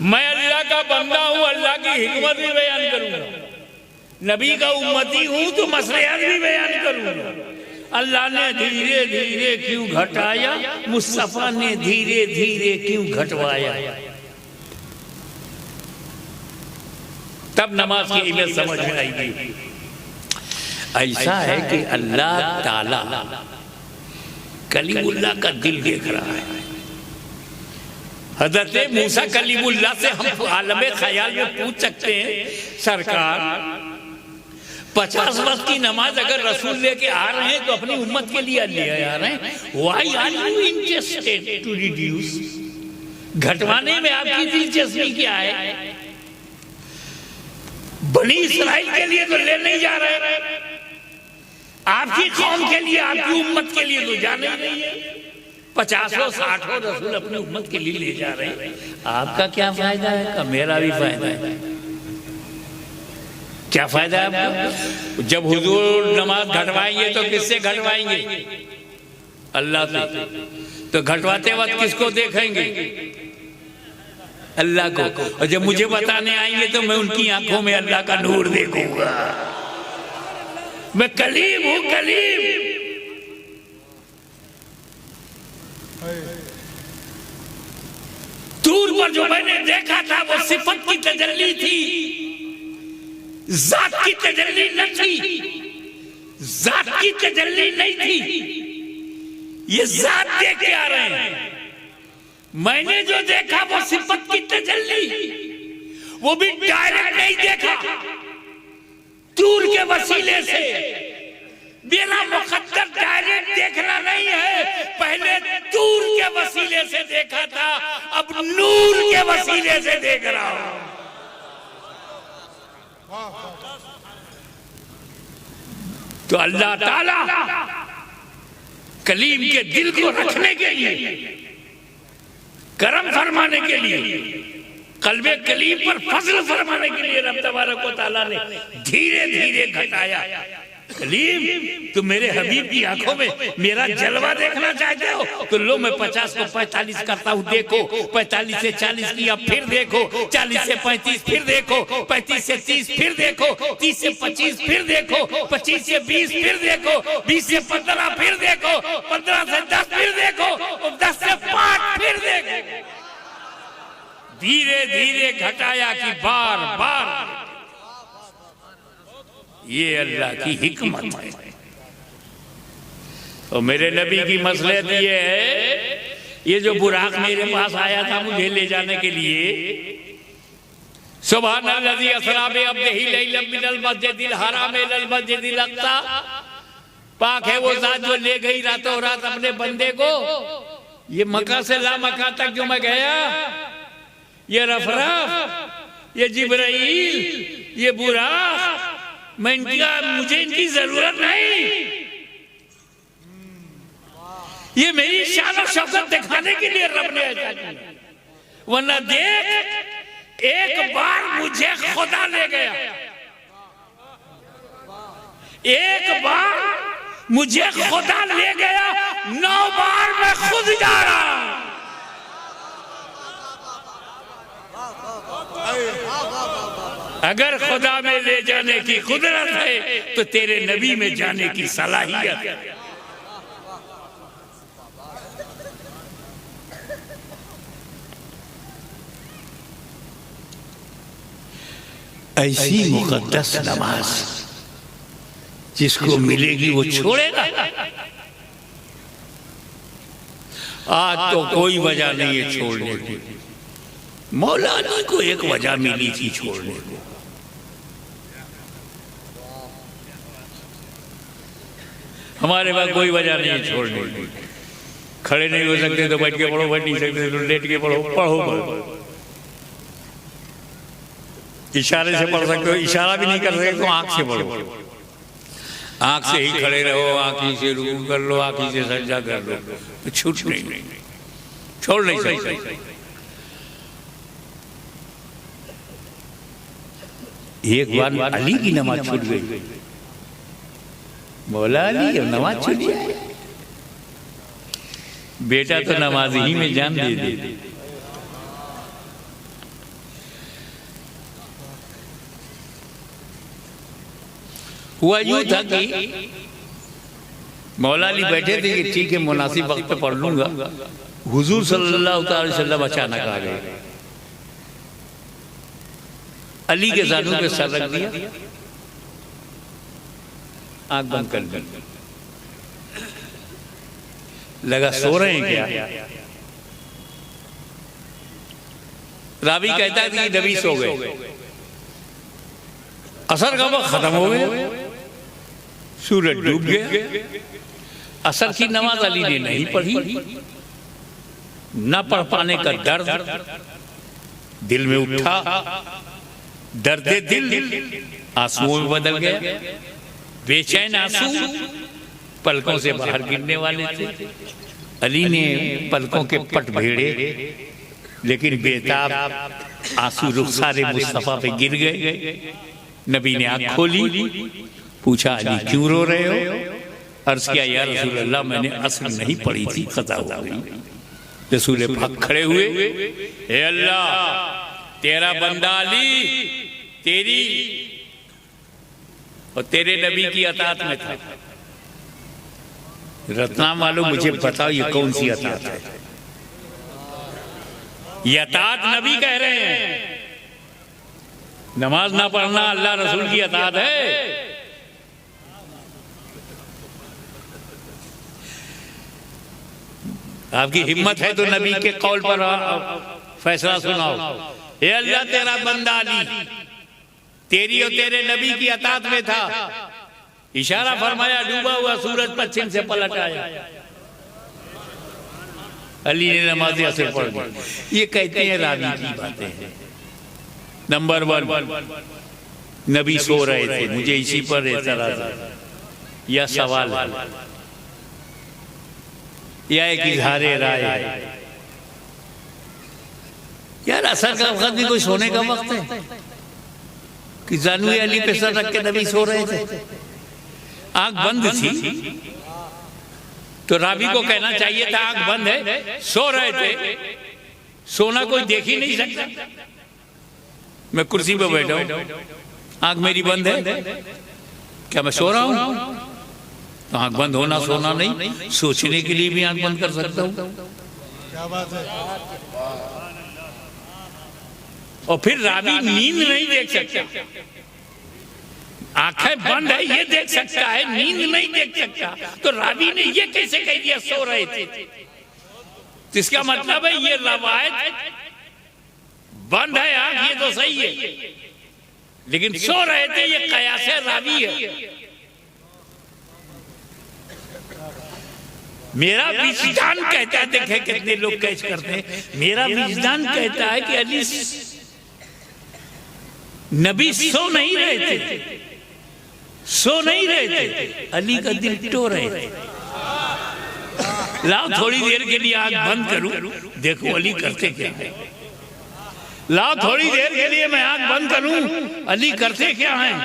मैं अल्लाह का बंदा हूं, अल्लाह की हिकमत भी बयान करूंगा। नबी का उम्मती हूं तो मसलहत भी बयान करूंगा। अल्लाह ने धीरे धीरे क्यों घटाया, मुस्तफा ने धीरे धीरे क्यों घटवाया? तब नमाज की इमेज समझ में आएगी। ऐसा है कि अल्लाह ताला कलीमुल्लाह का दिल देख रहा है। हज़रत मूसा कलीमुल्लाह से हम आलमे ख्याल में पूछ सकते हैं, सरकार 50 वक्त की नमाज अगर रसूल लेके आ रहे हैं तो अपनी उम्मत के लिए ले आ रहे हैं, why are you interested to reduce? घटवाने में आपकी दिलचस्पी क्या है? बनी इस्राइल के लिए तो ले नहीं जा रहे, आपकी कौम के लिए, आपकी उम्मत के लिए तो जाने ही नहीं है। 50 60 रसूल अपनी उम्मत के लिए ले जा रहे हैं, आपका क्या फायदा है? का मेरा भी फायदा है। क्या फायदा है आपका? जब हुजूर नमाज घटवाएंगे तो किससे घटवाएंगे? अल्लाह से। तो घटवाते वक्त किसको देखेंगे? अल्लाह को। और जब मुझे बताने आएंगे तो मैं उनकी आंखों में अल्लाह का नूर देखूंगा। मैं कलीम हूं, कलीम। दूर पर जो मैंने देखा था वो सिफत की तजल्ली थी, जात की तजल्ली न थी, जात की तजल्ली नहीं थी। ये जात देख के आ रहे हैं। मैंने जो देखा वो सिफत की तजल्ली, वो भी डायरेक्ट नहीं देखा, दूर के वसीले से। मेरा मुकद्दर डायरेक्ट देखना नहीं है, पहले दूर के वसीले से देखा था, अब नूर के वसीले से देख रहा हूं। तो अल्लाह ताला कलीम के दिल को रखने के लिए, करम फरमाने के लिए, कल्बे कलीम पर फजल फरमाने के लिए रब तबारक व तआला ने धीरे धीरे घटाया। कलीम तुम मेरे हबीब की आंखों में मेरा जलवा देखना चाहते हो तो लो मैं 50 को 45 करता हूँ, देखो 45 से 40 किया, फिर देखो 40 से 35 फिर देखो, 35 से 30 फिर देखो, 30 से 25 फिर देखो, 25 से 20 फिर देखो, 20 से 15 फिर देखो, 15 से 10 फिर देखो और 10 से 5 फिर देखो। धीरे धीरे घटाया कि बार बार। ये अल्लाह की हिकमत है। तो मेरे नबी की मसलहत ये है, ये जो बुराक मेरे पास आया था मुझे ले जाने के लिए, सुब्हानल्लाज़ी असरा बिअब्दिही लैलन मिनल मस्जिदिल हराम इलल मस्जिदिल अक़सा, पाक है वो जात जो ले गई रातों रात अपने बंदे को। ये मक्का से ला मक्का तक जो मैं गया, ये रफरफ, ये जिब्राइल, ये बुराक, मुझे इनकी जरूरत नहीं। ये मेरी शान और शौकत दिखाने के लिए रब ने ऐसा किया, वरना देख एक बार मुझे खुदा ले गया, एक बार मुझे खुदा ले गया, 9 बार मैं खुद जा रहा हूं। अगर खुदा में ले जाने की कुदरत है तो तेरे नबी में जाने की सलाहियत है। ऐसी मुकद्दस नमाज जिसको मिलेगी वो छोड़ेगा। आज तो कोई वजह नहीं है छोड़ने की। मौला अली को एक वजह मिली थी छोड़ने को। हमारे पास कोई वजह नहीं है छोड़ने की। खड़े नहीं हो सकते तो बैठ के पढ़ो, बैठ नहीं सकते तो लेट के पढ़ो, पढ़ो। इशारे से पढ़ सकते हो, इशारा भी नहीं कर सकते तो आंख से पढ़ो। आंख से ही खड़े रहो, आंख ही से रुकू कर लो, आंख ही से सजदा कर लो, तो छूट नहीं, छोड़ नहीं सकते। एक बार अली की नमाज छूट गई, मौला अली और नमाज छूट गई। बेटा तो नमाज ही में जान दे दे। हुआ यूं था कि मौला अली बैठे थे कि ठीक है मुनासिब वक्त पे पढ़ लूंगा। हुजूर सल्लल्लाहु अलैहि वसल्लम अचानक आ गए, अली के जानू पे सर रख दिया, आंख बंद कर दी, लगा सो रहे हैं क्या। रावी कहता है कि नबी सो गए, असर का वक्त खत्म हो गया, सूरज डूब गया। असर की नमाज अली ने नहीं पढ़ी, न पढ़ पाने का दर्द दिल में उठा, दर्दे दिल आंसुओं में बदल गया। बेचैन आंसू पलकों से बाहर गिरने वाले थे। अली ने पलकों के पट भेड़े, लेकिन बेताब आंसू रुखसारे मुस्तफा पे गिर गए। नबी ने आंख खोली, पूछा अली क्यों रो रहे हो। अर्ज किया या रसूल अल्लाह मैंने असर नहीं पढ़ी थी, खता हो गई। रसूल पाक खड़े हुए, हे अल्लाह तेरा बंदा अली तेरी और तेरे नबी की अतात में था। रत्ना वालों मुझे बताओ ये कौन सी अतात है। ये अतात नबी कह रहे हैं, नमाज ना पढ़ना अल्लाह रसूल की अतात है। आपकी हिम्मत है तो नबी के कौल पर फैसला सुनाओ। हे अल्लाह तेरा बंदा अली तेरी और तेरे नबी की अतात में था। इशारा फरमाया, डूबा हुआ सूरज पश्चिम से पलट आया। अली ने नमाज असर पढ़ दी। ये कहते हैं रावी की बातें हैं। नंबर 1 नबी सो रहे थे। मुझे इसी पर एतराज या सवाल या एक इजहारे राय है। यार असर का वक्त भी कोई सोने का वक्त है कि जानवी अली पे सर रख के नबी सो रहे थे। आंख बंद थी तो रावी को कहना चाहिए था आंख बंद है, सो रहे थे, सोना कोई देख ही नहीं सकता। मैं कुर्सी पे बैठा हूं, आंख मेरी बंद है, क्या मैं सो रहा हूं? तो आंख बंद होना सोना नहीं, सोचने के लिए भी आंख बंद कर सकता हूं। क्या बात है। और फिर रावी नींद नहीं देख सकता, आंखें बंद है ये देख सकता है, नींद नहीं देख सकता, तो रावी ने ये कैसे कह दिया सो रहे थे? तो इसका मतलब है ये रवायत बंद है आंख, ये तो सही है, लेकिन सो रहे थे ये कयास रावी है। मेरा विजदान कहता है, देखे कितने लोग कैच करते हैं, मेरा विजदान कहता है कि अली नबी सो नहीं रहे थे, सो नहीं रहे थे, अली का दिल टो रहे थे। लाओ थोड़ी देर के लिए आंख बंद करूं, देखो अली करते क्या है। लाओ थोड़ी देर के लिए मैं आंख बंद करूं, अली करते क्या हैं।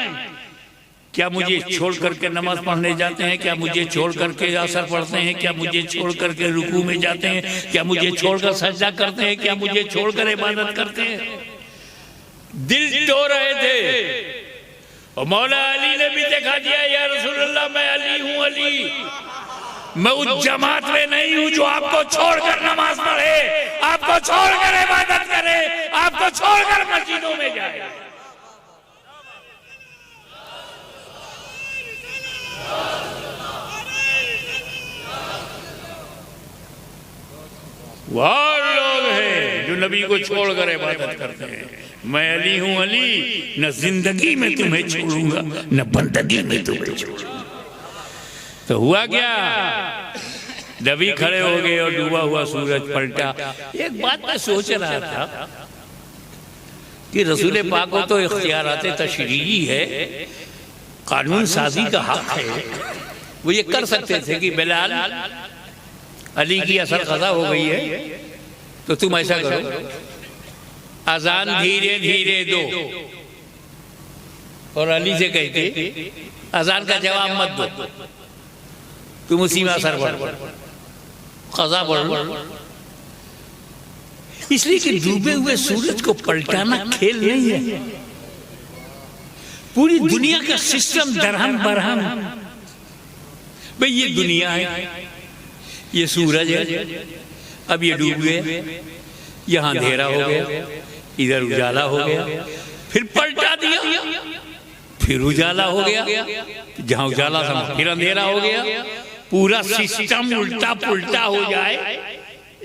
क्या मुझे छोड़ करके नमाज पढ़ने जाते हैं, क्या मुझे छोड़ करके असर पढ़ते हैं, क्या मुझे छोड़ करके रुकू में जाते हैं, क्या मुझे छोड़कर सजदा करते हैं, क्या मुझे छोड़कर इबादत करते हैं। दिल टो रहे थे। और मौला अली ने भी दिखा दिया, या रसूलल्लाह मैं अली हूं, अली मैं उस जमात में नहीं हूं जो आपको छोड़कर नमाज पढ़े, आपको छोड़कर इबादत करे, आपको छोड़कर मस्जिदों में जाए। वह लोग हैं जो नबी को छोड़कर इबादत करते हैं। मैं अली हूं, अली न जिंदगी में तुम्हें छोड़ूंगा न बंदगी में तुम्हें छोड़ूंगा। तो हुआ क्या, नबी खड़े हो गए और डूबा हुआ सूरज पलटा। एक बात मैं सोच रहा था कि रसूल पाक को तो इख्तियारात तशरीई है, कानून साजी का हक है, वो ये कर सकते थे कि बिलाल अली की असर कज़ा हो गई है तो तुम ऐसा करो, अजान धीरे धीरे दो, और अली से कहते अजान का जवाब मत दो, तुम उसी में असर पढ़ो, कज़ा पढ़ो। इसलिए कि डूबे हुए सूरज को पलटाना खेल नहीं है। पूरी दुनिया का सिस्टम दरहम बरहम, भाई ये दुनिया है, ये सूरज है, अब ये डूब गए, यहाँ अंधेरा हो गया, इधर उजाला हो गया, फिर पलटा दिया, फिर उजाला हो गया, जहाँ उजाला था फिर अंधेरा हो गया, पूरा सिस्टम उल्टा पुल्टा हो जाए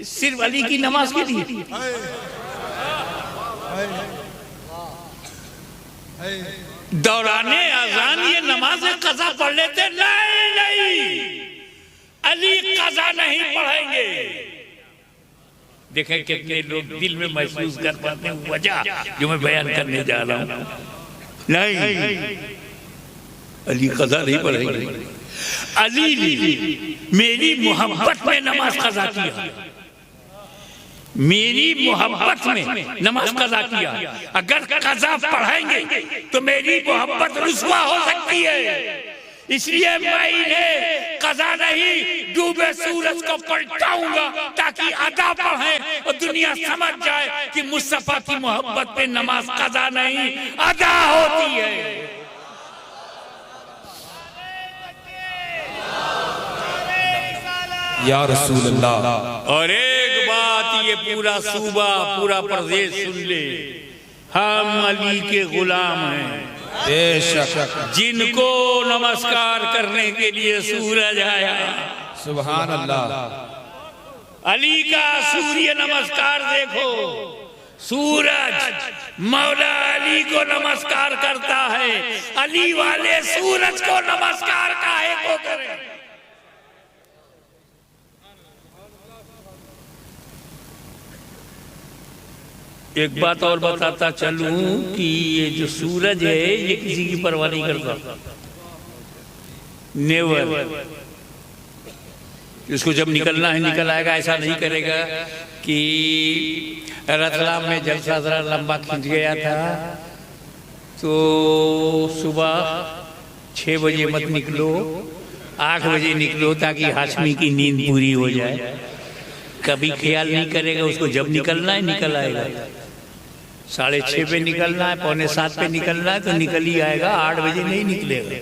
सिर्फ अली की नमाज के लिए। दौराने अजान ये नमाज कज़ा पढ़ लेते, नहीं नहीं अली कज़ा नहीं पढ़ेंगे। देखें कितने लोग दिल में महसूस कर पाते हैं वजह जो मैं बयान करने जा रहा हूं। नहीं अली कज़ा नहीं पढ़ेंगे। अली मेरी मोहब्बत में नमाज कज़ा किया, मेरी मोहब्बत में नमाज कज़ा किया। अगर कज़ा पढ़ेंगे तो मेरी मोहब्बत रुस्वा हो सकती है, इसलिए मैं इन्हें कज़ा नहीं डूबे सूरज को पलटाऊंगा ताकि अदा पढ़ें और दुनिया समझ जाए कि मुस्तफा की मोहब्बत पे नमाज कज़ा नहीं अदा होती है। या रसूल अल्लाह। और एक बात ये पूरा सूबा पूरा प्रदेश सुन ले, हम अली के गुलाम हैं, बेशक जिनको नमस्कार करने के लिए सूरज आया। सुभान अल्लाह। अली का सूर्य नमस्कार देखो, सूरज मौला अली को नमस्कार करता है, अली वाले सूरज को नमस्कार काहे को करें। एक बात और बताता चलूं कि ये जो सूरज है ये किसी की परवाह नहीं करता, नेवर। इसको जब निकलना है निकल आएगा, ऐसा नहीं करेगा कि रतलाम में जलसा जरा लंबा खिंच गया था तो सुबह 6 बजे मत निकलो, 8 बजे निकलो ताकि हाशमी की नींद पूरी हो जाए। कभी ख्याल नहीं करेगा उसको, जब निकलना है निकल आएगा। 6:30 पे निकलना है, 6:45 पे निकलना है तो निकल ही आएगा, 8 बजे नहीं निकलेगा,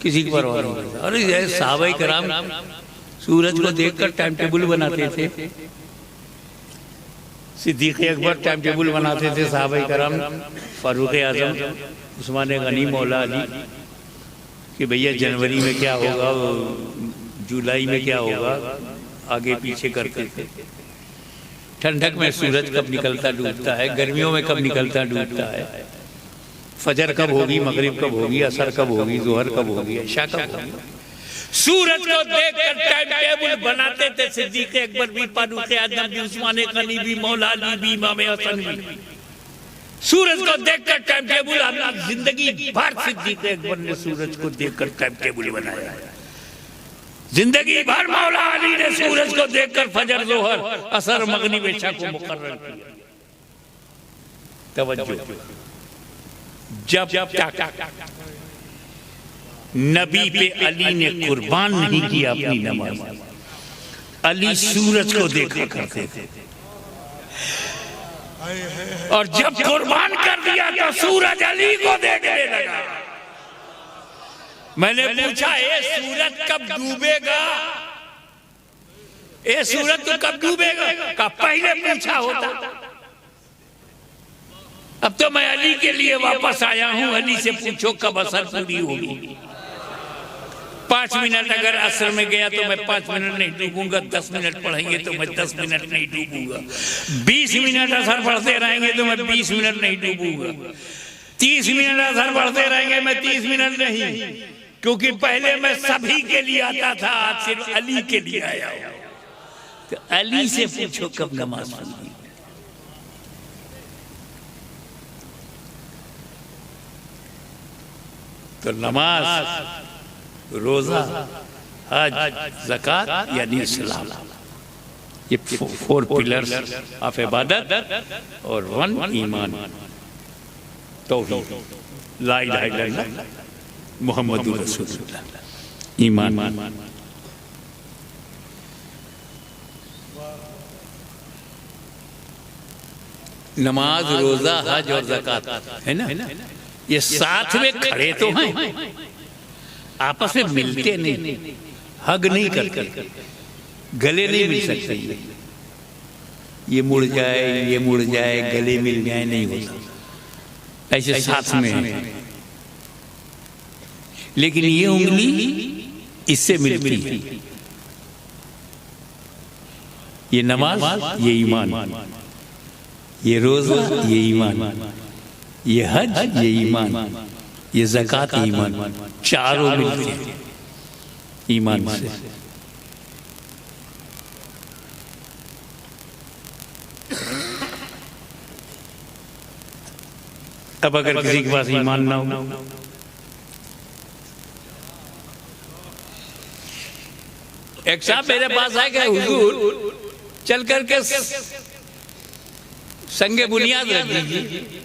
किसी की परवाह नहीं करता। अरे साहबे कराम सूरज को देखकर टाइम टेबल बनाते थे, सिद्दीक अकबर टाइम टेबल बनाते थे, साहबे कराम, फारूक आजम, उस्मान गनी, मौला अली, कि भैया जनवरी में क्या होगा, जुलाई में क्या होगा, आगे पीछे करते थे। ठंडक में सूरज कब निकलता डूबता है, गर्मियों में कब निकलता डूबता है, फजर कब होगी, मगरिब कब होगी, असर कब होगी, जोहर कब होगी, इशा कब होगी, सूरज को देखकर टाइम टेबल बनाते थे सिद्दीक अकबर भी, फारूक आजम भी, उस्मान गनी भी, मौला अली भी, इमाम हसन भी। सूरज को देखकर टाइम टेबल, अपनी जिंदगी भर सिद्दीक अकबर ने सूरज को देखकर टाइम टेबल बनाया। जिंदगी भर मौला अली ने सूरज को देखकर फजर, जोहर, असर, मगरिब, इशा को मुकर्रर किया। तवज्जो, जब तक नबी पे अली ने कुर्बान नहीं किया अपनी नमाज, अली सूरज को देखा करते थे, और जब कुर्बान कर दिया तो सूरज अली को देखने लगा। मैंने पूछा, ए सूरज कब डूबेगा, ए सूरज तो कब डूबेगा? का पहले पूछा होता। अब तो मैं अली के लिए वापस आया हूं, अली से पूछो कब असर पूरी होगी। 5 मिनट अगर असर में गया तो मैं 5 मिनट नहीं डूबूंगा, 10 मिनट पढ़ेंगे तो मैं 10 मिनट नहीं डूबूंगा, 20 मिनट असर पढ़ते रहेंगे तो मैं 20 मिनट नहीं डूबूंगा, 30 मिनट असर पढ़ते रहेंगे मैं 30 मिनट नहीं, क्योंकि पहले मैं सभी के लिए आता था, आज सिर्फ अली के लिए आया हूं। तो अली से पूछो कब नमाज पढ़ी। तो नमाज, रोजा, हज, ज़कात यानी इस्लाम, ये 4 पिलर्स ऑफ इबादत, और 1 ईमान, तौहीद, ला इलाहा इल्लल्लाह मुहम्मदुर रसूलुल्लाह, ईमान। नमाज, रोजा, हज और ज़कात है ना, ये साथ में खड़े तो हैं, आपस में मिलते नहीं, हग नहीं करते, गले नहीं मिल सकते, ये मुड़ जाए, ये मुड़ जाए, गले मिल जाए, नहीं होता, ऐसे साथ में है। लेकिन ये उंगली इससे मिलती है, ये नमाज, ये ईमान, ये रोजा, ये ईमान, ये हज, ये ईमान, ये ज़कात, ईमान, चारों मिलते हैं ईमान से। अब अगर किसी के पास ईमान ना हो, एक साहब मेरे पास आए कि हुजूर चल करके संगे बुनियाद रख दीजिए,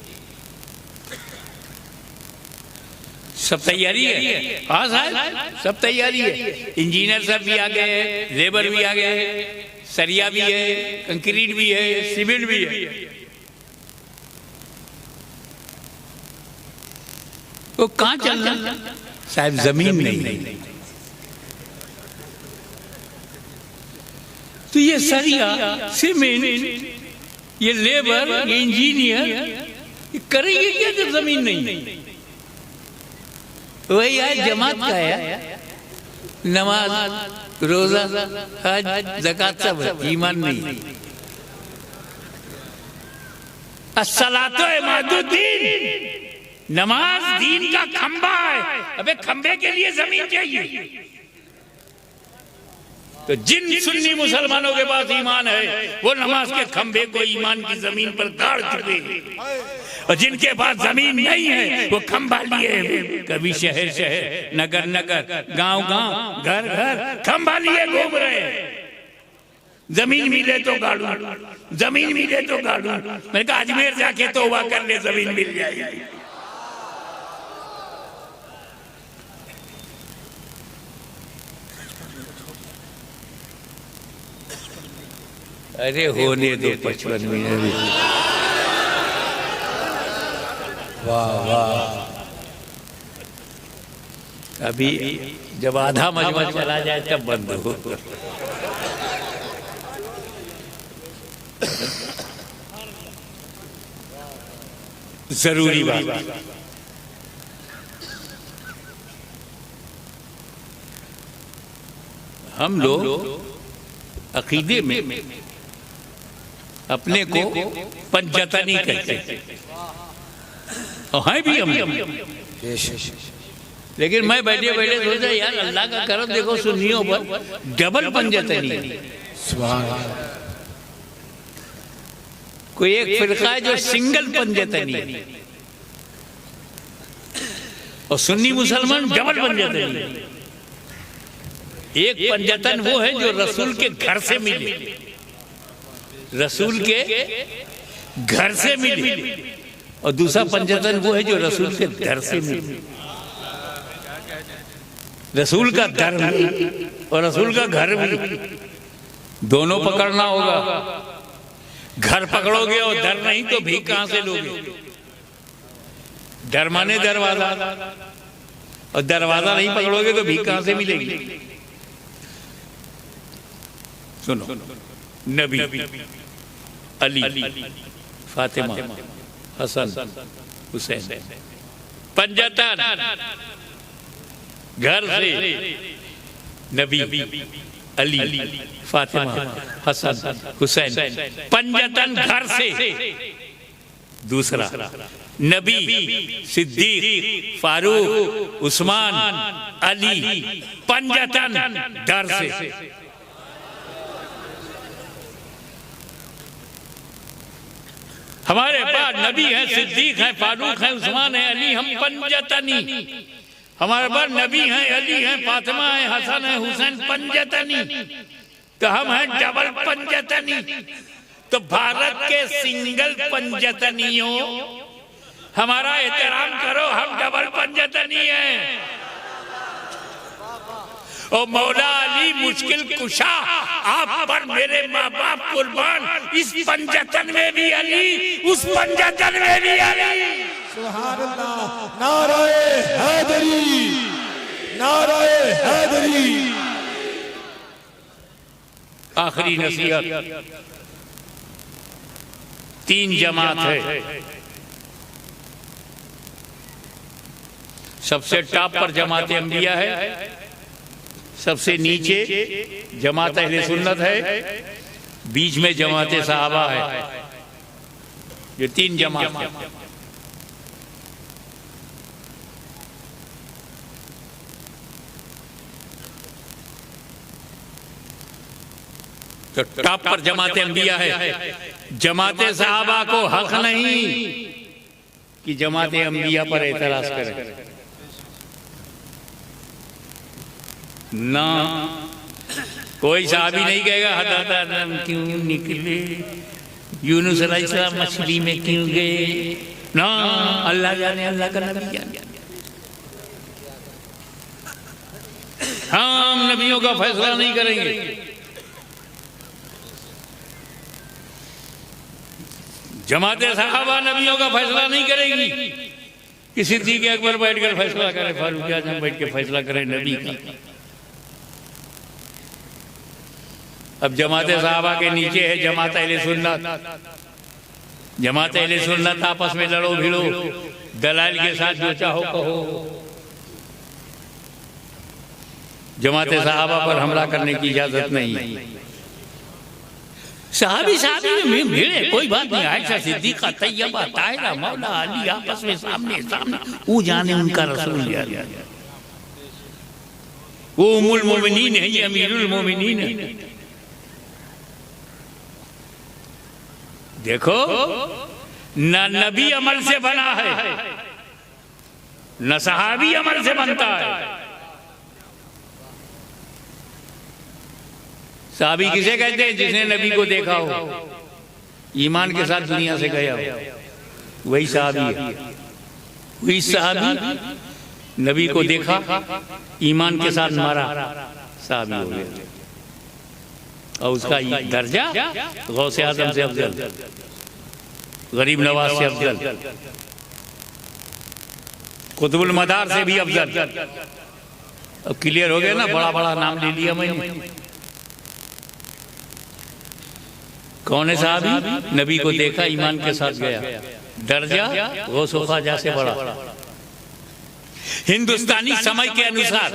सब तैयारी है? हाँ साहब सब तैयारी है, इंजीनियर सब भी आ गए, लेबर भी आ गए, सरिया भी है, कंक्रीट भी है, सीमेंट भी है। वो कहाँ चलना साहब, जमीन नहीं। तो ये सरिया, सीमेंट, ये लेबर, ये इंजीनियर, ये करेंगे क्या जब जमीन नहीं? वही है जमात का है, नमाज, रोजा, हज, ज़कात सब है, ईमान नहीं। अस्सलातो इमादुद्दीन, नमाज दीन का खंबा है। अबे खंबे के लिए जमीन चाहिए। तो जिन सुन्नी मुसलमानों के पास ईमान है वो नमाज के खंबे को ईमान की जमीन पर गाड़ चुके हैं, और जिनके पास जमीन नहीं है वो खंबा लिए, कभी शहर शहर, नगर नगर, गांव गांव, घर घर खंबा लिए घूम रहे हैं। जमीन मिले तो गाड़ू, जमीन मिले तो गाड़ू। मैंने कहा अजमेर जाके तौबा कर ले, जमीन मिल जाएगी। अरे होने दो 55 मिनट। वाह वाह। अभी जब आधा मजमा चला जाए तब बंद हो। जरूरी बात। हम लोग अकीदे में अपने को पंचतनी कहते हैं और हैं भी हम। लेकिन मैं बैठे बैठे सोचा यार अल्लाह का करम देखो सुन्नियों पर डबल पंचतनी है। कोई एक फिरका है जो सिंगल पंचतनी है और सुन्नी मुसलमान डबल पंचतनी है। एक पंजतन वो है जो रसूल के घर से मिली, रसूल के घर से मिली, और दूसरा पंजतन वो है जो रसूल के दर से मिली। रसूल का दर भी और रसूल का घर भी दोनों पकड़ना होगा। घर पकड़ोगे और दर नहीं तो भीख कहां से लोगे? दर माने दरवाजा, और दरवाजा नहीं पकड़ोगे तो भीख कहां से मिलेगी? सुनो, नबी, अली, फातिमा, हसन, हुसैन, पंजतन घर से। नबी, अली, फातिमा, हसन, हुसैन, पंजतन घर से। दूसरा नबी, सिद्दीक, फारूक, उस्मान, अली, पंजतन घर से। हमारे पास नबी हैं, सिद्दीक हैं, फारूक हैं, उस्मान हैं, अली, हम पंजतनी। हमारे पास नबी हैं, अली हैं, फातिमा हैं, हसन हैं, हुसैन, पंजतनी। तो हम हैं डबल पंजतनी। तो भारत के सिंगल पंजतनियों हमारा एहतराम करो, हम डबल पंजतनी हैं। और मौला अली मुश्किल कुशा, आप पर मेरे माँ बाप कुर्बान। इस पंजतन में भी अली, उस पंजतन में भी अली। सुभान अल्लाह। नाराए हैदरी, नाराए हैदरी। आखिरी नसीहत, 3 जमात है। सबसे टॉप पर जमात अंबिया है, सबसे नीचे जमात अहले सुन्नत है, बीच में जमात सहाबा है। ये 3 जमात है। तो टॉप पर जमात अंबिया है। जमात सहाबा को हक नहीं कि जमात अंबिया पर एतराज करें ना। कोई साहबी नहीं कहेगा हदादम क्यों निकले, यूनुस अलैहिस्सलाम मछली में क्यों गए ना। अल्लाह जाने, अल्लाह का नबी जाने। हम नबियों का फैसला नहीं करेंगे। जमात सहाबा नबियों का फैसला नहीं करेगी कि सिद्दीक अकबर बैठकर फैसला करे, फारूक आजम बैठ के फैसला करे नबी का। अब जमात सहाबा के नीचे है जमात अहले सुन्नत। जमात अहले सुन्नत आपस में लड़ो भिड़ो, दलाल के साथ जो चाहो कहो। जमात सहाबा पर हमला करने की इजाजत नहीं। सहाबी में भिड़े कोई बात नहीं। आयशा सिद्दीका, तैयबा, ताहिरा, मौला अली आपस में सामने सामने, वो जाने उनका रसूल यार, वो उम्मुल मोमिनीन है, ये अमीरुल मोमिनीन है। देखो न नबी अमल से बना है, न सहाबी अमल से बनता है। सहाबी किसे कहते हैं? जिसने नबी को देखा हो, ईमान के साथ दुनिया से गया हो, वही सहाबी है। वही सहाबी नबी को देखा, ईमान के साथ मारा, सहाबी हो गया। और उसका ये दर्जा गौसे आजम से अफजल, गरीब नवाज से अफजल, कुतुबुल मदार से भी अफजल। अब क्लियर हो गया ना, बड़ा बड़ा नाम ले लिया मैंने। कौन है साहबी? नबी को देखा, ईमान के साथ गया, दर्जा गौसो ख्वाजा से बड़ा। हिंदुस्तानी समय के अनुसार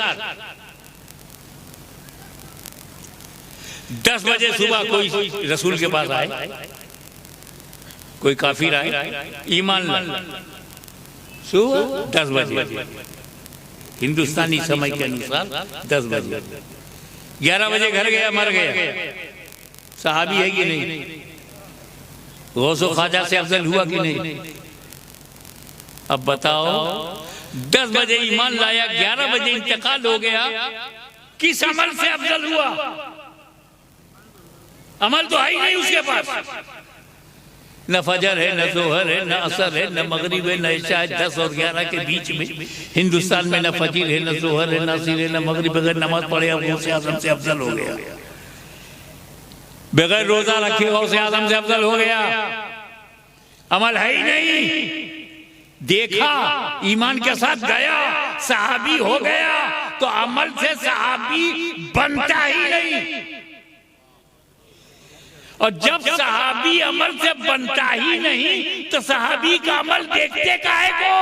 10 बजे सुबह कोई रसूल के पास आए, कोई काफिर आए, ईमान लाए, सुबह 10 बजे हिंदुस्तानी समय के अनुसार 10 बजे। 11 बजे घर गया, मर गया, सहाबी है कि नहीं? गौसो ख्वाजा से अफजल हुआ कि नहीं? अब बताओ, 10 बजे ईमान लाया, 11 बजे इंतकाल हो गया, किस अमल से अफजल हुआ? अमल तो है ही नहीं उसके पास। न फजर है, न जोहर है, न असर है, न मगरिब है, न इशा है। 10 और 11 के बीच में हिंदुस्तान में न फजीर है, न जोहर है, न असर है, न मगरिब। बगैर नमाज पढ़े अब गौसे आजम से अफजल हो गया, बगैर रोजा रखे गौसे आजम से अफजल हो गया। अमल है ही नहीं। देखा, ईमान के साथ गया, सहाबी हो गया, तो अमल से सहाबी बनता ही नहीं। और जब सहाबी अमल से बनता ही नहीं, तो सहाबी का अमल देखते काहे को?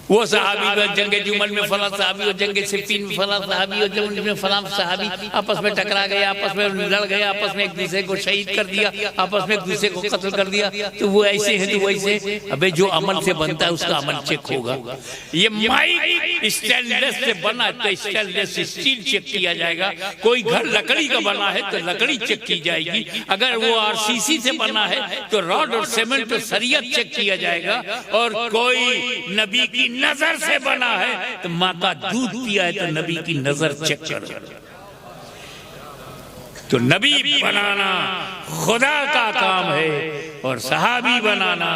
वो सहाबी और जंग जुमल में फला सहाबी, और जंग सिफ्फीन में फला सहाबी, और जंग में फला सहाबी आपस में टकरा गए, आपस में लड़ गए, आपस में एक दूसरे को शहीद कर दिया, आपस में एक दूसरे को कत्ल कर दिया। तो वो ऐसे है, तो वैसे। अबे जो अमल से बनता है उसका अमल चेक होगा। ये माइक स्टेनलेस से बना है तो स्टेनलेस स्टील चेक किया जाएगा। कोई घर लकड़ी का बना है तो लकड़ी चेक की जाएगी। अगर वो आरसीसी से बना है तो रॉड और सीमेंट और सरिया चेक किया जाएगा। और कोई नबी की नजर से बना है तो माँ का दूध पिया है तो नबी की नजर चेक करो। तो नबी बनाना खुदा का काम है और सहाबी बनाना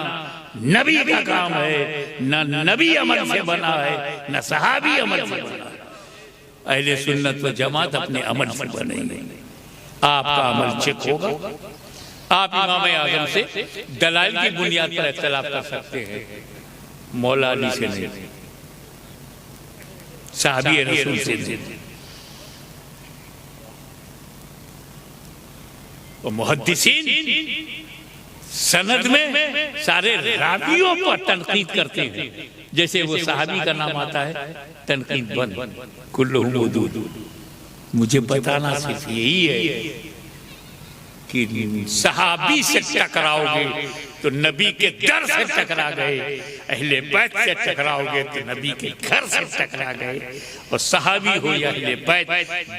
नबी का काम है। न नबी अमल से बना है, न सहाबी अमल से बना है। अहले सुन्नत व जमात अपने अमल से बनेंगे। आपका अमल चेक होगा। आप इमाम आजम से दलाइल की बुनियाद पर इख्तिलाफ कर सकते हैं, मौला अली से नहीं, साहबी रसूल से नहीं। और मुहद्दिसीन सनद में सारे रावियों पर तनकीद करते हैं। जैसे वो साहबी का नाम आता है, तनकीद बंद, कुल्लुहुम मौदूद। मुझे बताना सिर्फ यही है कि सहाबी से टकराओगे तो नबी के दर से टकरा गए, अहले बैत से टकराओगे तो नबी के घर से टकरा गए। और सहाबी हो या अहले बैत,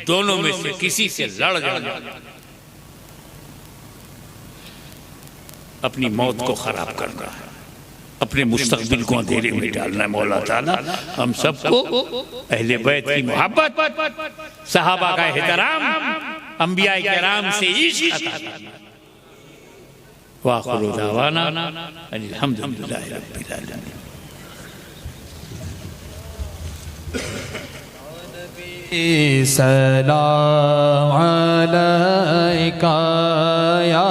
दोनों में से किसी से लड़ जाना अपनी मौत को खराब करना है, अपने मुस्तकबिल को अंधेरे में डालना है। मौला ताला हम सबको अहले बैत की मोहब्बत, सहाबा का एहतराम, अंबिया किराम से इश्क अता फरमाए। व आखिरु दावाना अल्हम्दुलिल्लाहि रब्बिल आलमीन। सलाम अलैका या